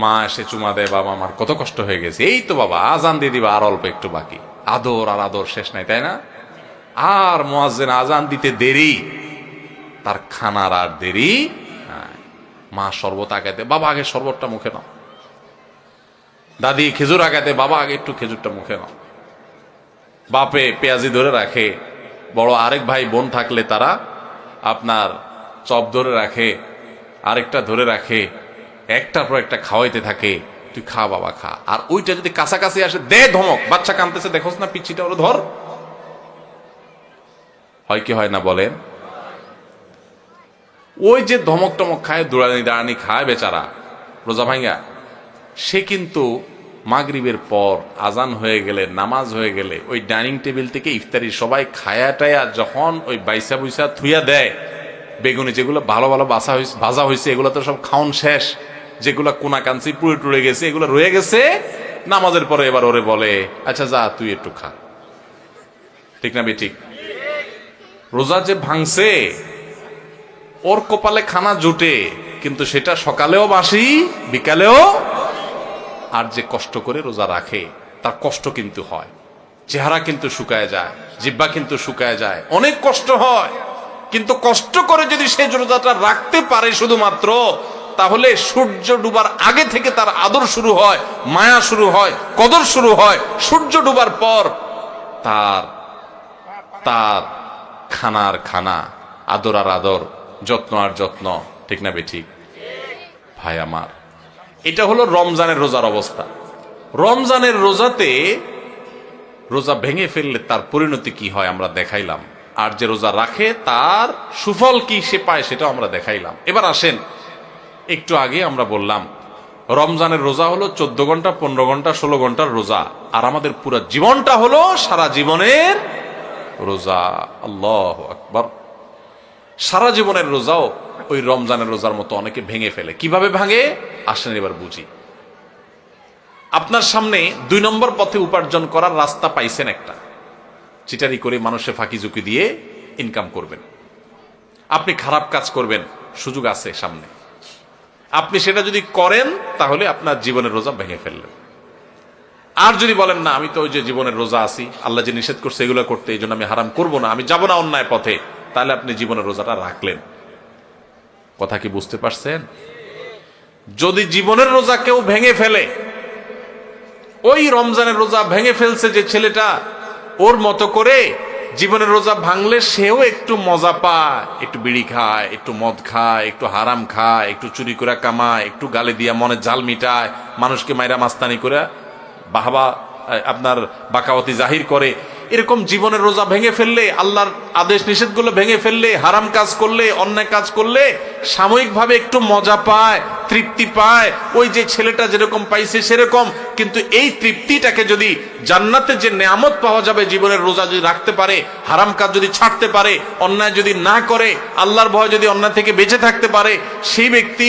মা এসে চুমা দেয়, বাবা আমার কত কষ্ট হয়ে গেছে, এই তো বাবা আজান দিয়ে দিবা, আর অল্প একটু বাকি, আদর আর আদর শেষ নাই, তাই না? আর মুয়াজ্জিন আজান দিতে দেরি, তার খানার আর দেরি। মা শরবত আগাতে, বাবা আগে শরবতটা মুখে নাও, দাদি খেজুর আগাতে, বাবা আগে একটু খেজুরটা মুখে নাও, বাপে পেঁয়াজি ধরে রাখে, বড় আরেক ভাই বোন থাকলে তারা আপনার চপ ধরে রাখে, আরেকটা ধরে রাখে, একটার পর একটা খাওয়াইতে থাকে, তুই খা বাবা খা। আর ওইটা যদি কাছাকাছি আসে দে ধমক, বাচ্চা কাঁদতেছে দেখোস না পিচ্ছিটা, ওরা ধর, হয় কি হয় না বলেন? ওই যে ধমক টমক খায়, দৌড়ানি দাঁড়ানি খায় বেচারা রোজা ভাঙ্গা, সে কিন্তু মাগরিবের পর আজান হয়ে গেলে, নামাজ হয়ে গেলে, ওই ডাইনিং টেবিল থেকে ইফতারি সবাই খায়া টায়া যখন ওই বাইসা বুইসা থুইয়া দেয়, বেগুনি যেগুলো ভালো ভালো ভাজা হয়েছে এগুলো তো সব খাওন শেষ, যেগুলো কোনা কাঞ্চি পুড়ে টুড়ে গেছে এগুলো রয়ে গেছে, নামাজের পরে এবার ওরে বলে আচ্ছা যা তুই একটু খা, ঠিক না বেঠিক? রোজা যে ভাঙছে ওর কপালে খানা জুটে, কিন্তু সেটা সকালেও বাসি বিকালেও। আর যে কষ্ট করে রোজা রাখে তার কষ্ট কিন্তু হয়, চেহারা কিন্তু শুকায় যায়, জিহ্বা কিন্তু শুকায় যায়, অনেক কষ্ট হয়, কিন্তু কষ্ট করে যদি সে রোজাটা রাখতে পারে শুধুমাত্র, তাহলে সূর্য ডুবার আগে থেকে তার আদর শুরু হয়, মায়া শুরু হয়, কদর শুরু হয়, সূর্য ডুবার পর তার তার খানার খানা, আদর আর আদর, যত্ন আর যত্ন, ঠিক না বেঠিক? ভাই আমার, এটা হলো রমজানের রোজার অবস্থা। রমজানের রোজাতে রোজা ভেঙে ফেললে তার পরিণতি কি হয় আমরা দেখাইলাম, আর যে রোজা রাখে তার সুফল কি সে পায় সেটাও আমরা দেখাইলাম। এবার আসেন, একটু আগে আমরা বললাম রমজানের রোজা হলো 14 ঘন্টা 15 ঘন্টা 16 ঘন্টার রোজা, আর আমাদের পুরো জীবনটা হলো সারা জীবনের রোজা। আল্লাহু আকবার। সারা জীবনের রোজাও ওই রমজানের রোজার মতো অনেকে ভেঙে ফেলে। কিভাবে ভাঙে আসেন এবার বুঝি। আপনার সামনে 2 নম্বর পথে উপার্জন করার রাস্তা পাইছেন একটা, চিটারি করে মানুষের ফাঁকি ঝুঁকি দিয়ে ইনকাম করবেন, আপনি খারাপ কাজ করবেন, সুযোগ আছে সামনে, আপনি সেটা যদি করেন তাহলে আপনার জীবনের রোজা ভেঙে ফেললেন। আর যদি বলেন না আমি তো ওই যে জীবনের রোজা আছি, আল্লাহ যে নিষেধ করছে এগুলো করতে, এই জন্য আমি হারাম করবো না, আমি যাবো না অন্যায় পথে, তাহলে আপনি জীবনের রোজাটা রাখলেন। কথা কি বুঝতে পারছেন? যদি জীবনের রোজা কেউ ভেঙে ফেলে, ওই রমজানের রোজা ভেঙে ফেলছে যে ছেলেটা, ওর মতো করে জীবনের রোজা ভাঙলে সেও একটু মজা পায়, একটু বিড়ি খায়, একটু মদ খায়, একটু হারাম খায়, একটু চুরি করে কামায়, একটু গালে দিয়া মনে জাল মিটায়, মানুষকে মাইরা মাস্তানি করে বাহবা আপনার বাকাওয়াতি জাহির করে। এরকম জীবনের রোজা ভেঙে ফেললে, আল্লাহর আদেশ নিষেধগুলো ভেঙে ফেললে, হারাম কাজ করলে, অন্যায় কাজ করলে সাময়িকভাবে একটু মজা পায়, তৃপ্তি পায়, ওই যে ছেলেটা যেরকম পাইছে সেরকম। কিন্তু এই তৃপ্তিটাকে যদি জান্নাতে যে নেয়ামত পাওয়া যাবে জীবনের রোজা যদি রাখতে পারে, হারাম কাজ যদি ছাড়তে পারে, অন্যায় যদি না করে, আল্লাহর ভয় যদি অন্যায় থেকে বেঁচে থাকতে পারে, সেই ব্যক্তি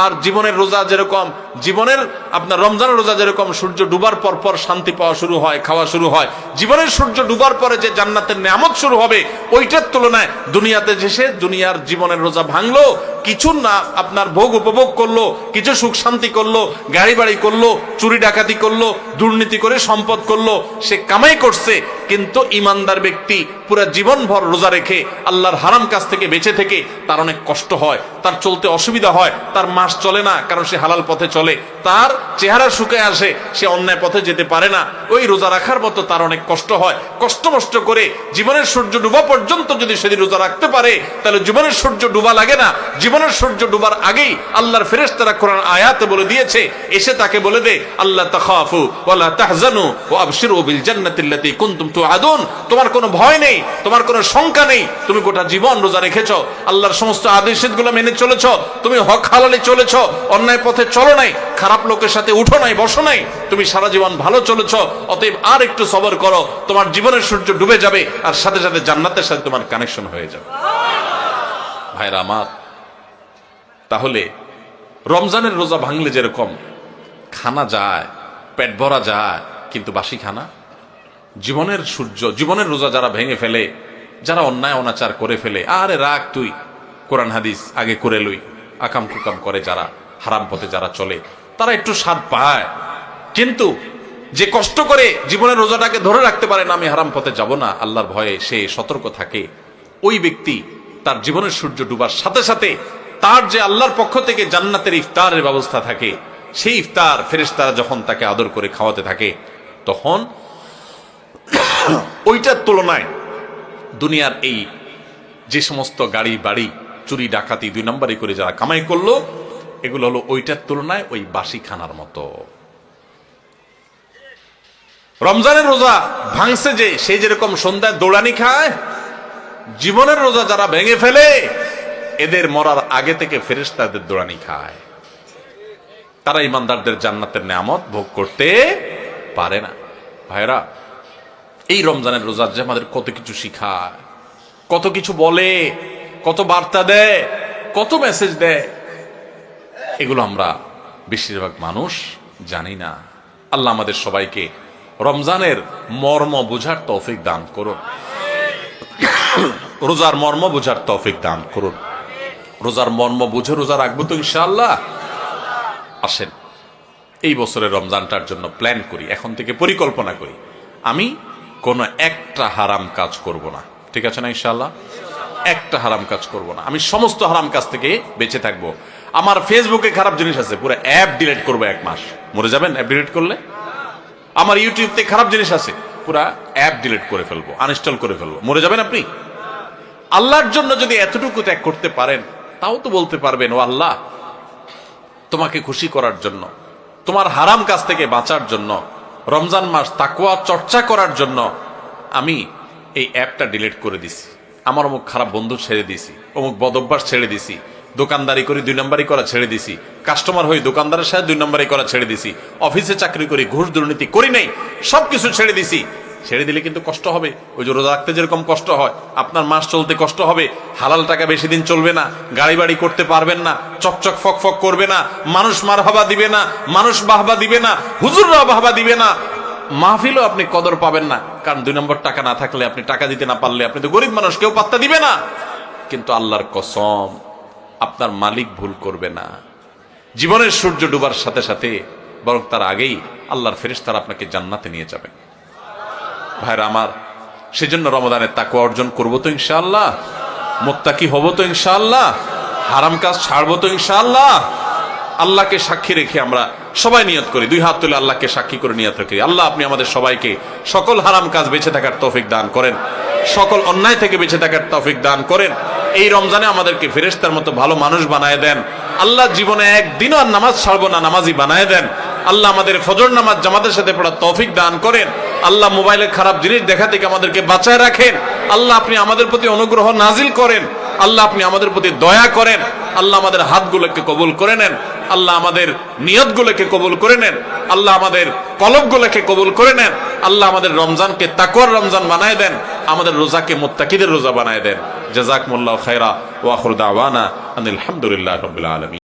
আর জীবনের রোজা যেরকম, জীবনের আপনার রমজানের রোজা যেরকম সূর্য ডুবার পর পর শান্তি পাওয়া শুরু হয়, খাওয়া শুরু হয়, জীবনের সূর্য ডুবার পরে যে জান্নাতের নেয়ামত শুরু হবে ওইটার তুলনায় দুনিয়াতে এসে দুনিয়ার জীবনের রোজা ভাঙলো, কিছু না আপনার ভোগ উপভোগ করলো, কিছু সুখ শান্তি করলো, গাড়ি বাড়ি করলো, চুরি ডাকাতি করলো, দুর্নীতি করে সম্পদ করলো, সে কামাই করছে, কিন্তু ইমানদার ব্যক্তি পুরো জীবনভর রোজা রেখে আল্লাহর হারাম কাজ থেকে বেঁচে থেকে তার অনেক কষ্ট হয়, তার চলতে অসুবিধা হয়, তার মাস চলে না, কারণ সে হালাল পথে চলে, তার চেহারা শুকিয়ে আসে, সে অন্যায় পথে যেতে পারে না, ওই রোজা রাখার মতো তার অনেক কষ্ট হয়। কষ্ট মষ্ট করে জীবনের সূর্য ডুবা পর্যন্ত যদি সেদিন রোজা রাখতে পারে, তাহলে জীবনের সূর্য ডুবা লাগে না। জীবনের সূর্য ডুবার আগেই আল্লাহর ফেরেশতারা কোরআন আয়াতে বলে দিয়েছে, এসে তাকে বলে দে, আল্লাহ তাখাফু ওয়ালা তাহজানু ওয়া আবশিরু বিল জান্নাতিল্লাতী কুনতুম তুআদুন, তোমার কোনো ভয় নেই, তোমার কোনো শঙ্কা নেই, তুমি গোটা জীবন রোজা রেখেছো, আল্লাহর সমস্ত আদেশগুলো মেনে চলেছো, তুমি হক হালালে চলেছো, অন্যায় পথে চলো নাই, খারাপ লোকের সাথে উঠো নাই, বসো নাই, তুমি সারা জীবন ভালো চলেছো, অতএব আর একটু সবর করো, তোমার জীবনের সূর্য ডুবে যাবে আর সাথে সাথে জান্নাতের সাথে তোমার কানেকশন হয়ে যাবে। ভাইরা আমার, তাহলে রমজানের রোজা ভাঙলে যেরকম খানা যায়, পেট ভরা যায়, কিন্তু বাসি খানা, জীবনের সূর্য, জীবনের রোজা যারা ভেঙে ফেলে, যারা অন্যায় অনাচার করে ফেলে, আরে রাখ তুই, কোরআন হাদিস আগে করে লই, আকাম কুকাম করে যারা, হারাম পথে যারা চলে, তারা একটু স্বাদ পায়, কিন্তু যে কষ্ট করে জীবনের রোজাটাকে ধরে রাখতে পারে না, আমি হারাম পথে যাব না, আল্লাহর ভয়ে সে সতর্ক থাকে, ওই ব্যক্তি তার জীবনের সূর্য ডুবার সাথে সাথে তার যে আল্লাহর পক্ষ থেকে জান্নাতের ইফতারের ব্যবস্থা থাকে, সেই ইফতার ফেরেশতারা যখন তাকে আদর করে খাওয়াতে থাকে, তখন ওইটার তুলনায় দুনিয়ার এই যে সমস্ত গাড়ি বাড়ি চুরি ডাকাতি 2 নম্বরই করে যারা কামাই করলো, এগুলো হলো ওইটার তুলনায় ওই বাসি খানার মতো। রমজানের রোজা ভাঙছে যে, সে যেরকম সন্ধ্যায় দৌড়ানি খায়, জীবনের রোজা যারা ভেঙে ফেলে, এদের মরার আগে থেকে ফেরেশতাদের দৌড়ানি খায়, তারা ইমানদারদের জান্নাতের নেয়ামত ভোগ করতে পারে না। ভাইরা, এই রমজানের রোজা যে আমাদের কত কিছু শিখায়, কত কিছু বলে, কত বার্তা দেয়, কত মেসেজ দেয়, এগুলো আমরা বেশিরভাগ মানুষ জানি না। আল্লাহ আমাদের সবাইকে রমজানের মর্ম বোঝার তৌফিক দান করুন, রোজার মর্ম বোঝার তৌফিক দান করুন। রোজার মর্ম বুঝে রোজা রাখবো তো ইনশাআল্লাহ। আসেন এই বছরের রমজানটার জন্য প্ল্যান করি, এখন থেকে পরিকল্পনা করি, আমি কোনো একটা হারাম কাজ করব না, ঠিক আছে না ইনশাআল্লাহ? একটা হারাম কাজ করব না, আমি সমস্ত হারাম কাজ থেকে বেঁচে থাকবো। আমার ফেসবুকে খারাপ জিনিস আছে, পুরো অ্যাপ ডিলিট করবো 1 মাস। মরে যাবেন অ্যাপ ডিলিট করলে? আমার ইউটিউবতে খারাপ জিনিস আছে, পুরা অ্যাপ ডিলিট করে ফেলবো, আনইনস্টল করে ফেলবো। মরে যাবেন আপনি? আল্লাহর জন্য যদি এতটুকু ত্যাগ করতে পারেন, তাও তো বলতে পারবেন, ও আল্লাহ, তোমাকে খুশি করার জন্য, তোমার হারাম কাজ থেকে বাঁচার জন্য, রমজান মাস তাকওয়া চর্চা করার জন্য আমি এই অ্যাপটা ডিলিট করে দিছি, আমার অমুক খারাপ বন্ধু ছেড়ে দিছি, অমুক বদভ্যাস ছেড়ে দিছি, দোকানদারি করি 2 নম্বরই করা ছেড়ে দিছি, কাস্টমার হই দোকানদারের সাথে 2 নম্বরই করা ছেড়ে দিছি, অফিসে চাকরি করি, ঘুষ দুর্নীতি করি নাই, সবকিছু ছেড়ে দিছি। ছেড়ে দিলে কিন্তু কষ্ট হবে, ওই যে রোজা রাখতে যেরকম কষ্ট হয়, আপনার মাস চলতে কষ্ট হবে, হালাল টাকা বেশি দিন চলবে না, গাড়ি বাড়ি করতে পারবেন না, চকচক ফক ফক করবে না, মানুষ মারহাবা দিবে না, মানুষ বাহবা দিবে না, হুজুররা বাহবা দিবে না, মাহফিলও আপনি কদর পাবেন না, কারণ 2 নম্বর টাকা না থাকলে, আপনি টাকা দিতে না পারলে, আপনি তো গরিব মানুষ, কেউ পাত্তা দিবে না। কিন্তু আল্লাহর কসম, আপনার মালিক ভুল করবে না। জীবনের সূর্য ডুবার সাথে সাথে, বরং তার আগেই আল্লাহর ফেরেশতারা আপনাকে জান্নাতে নিয়ে যাবে। ভাইরা আমার, সেজন্য রমাদানের তাকওয়া অর্জন করবো তো ইনশাআল্লাহ, মুত্তাকি হব তো ইনশাআল্লাহ, হারাম কাজ ছাড়বো তো ইনশাআল্লাহ। আল্লাহকে সাক্ষী রেখে আমরা সবাই নিয়ত করি, 2 হাত তুলে আল্লাহকে সাক্ষী করে নিয়ত রাখি, আল্লাহ আপনি আমাদের সবাইকে সকল হারাম কাজ বেঁচে থাকার তৌফিক দান করেন, সকল অন্যায় থেকে বেঁচে থাকার তৌফিক দান করেন। এই রমজানে আমাদেরকে ফেরেশতার মতো ভালো মানুষ বানায় দেন আল্লাহ। জীবনে একদিনও আর নামাজ ছাড়বো না, নামাজি বানায় দেন আল্লাহ। আমাদের ফজর নামাজ জামাতের সাথে পড়ার তৌফিক দান করেন আল্লাহ। মোবাইলে খারাপ জিনিস দেখা থেকে আমাদেরকে বাঁচায় রাখেন আল্লাহ। আপনি আমাদের প্রতি অনুগ্রহ নাজিল করেন আল্লাহ। আপনি আমাদের প্রতি দয়া করেন আল্লাহ। আমাদের হাতগুলোকে কবুল করে নেন আল্লাহ। আমাদের নিয়তগুলোকে কবুল করে নেন আল্লাহ। আমাদের কলবগুলোকে কবুল করে নেন আল্লাহ। আমাদের রমজানকে তাকওয়ার রমজান বানায় দেন, আমাদের রোজাকে মুত্তাকিদের রোজা বানায় দেন। জাযাকুমুল্লাহু খায়রা ওয়া আখিরু দাওয়ানা আনিল হামদুলিল্লাহি রাব্বিল আলামিন।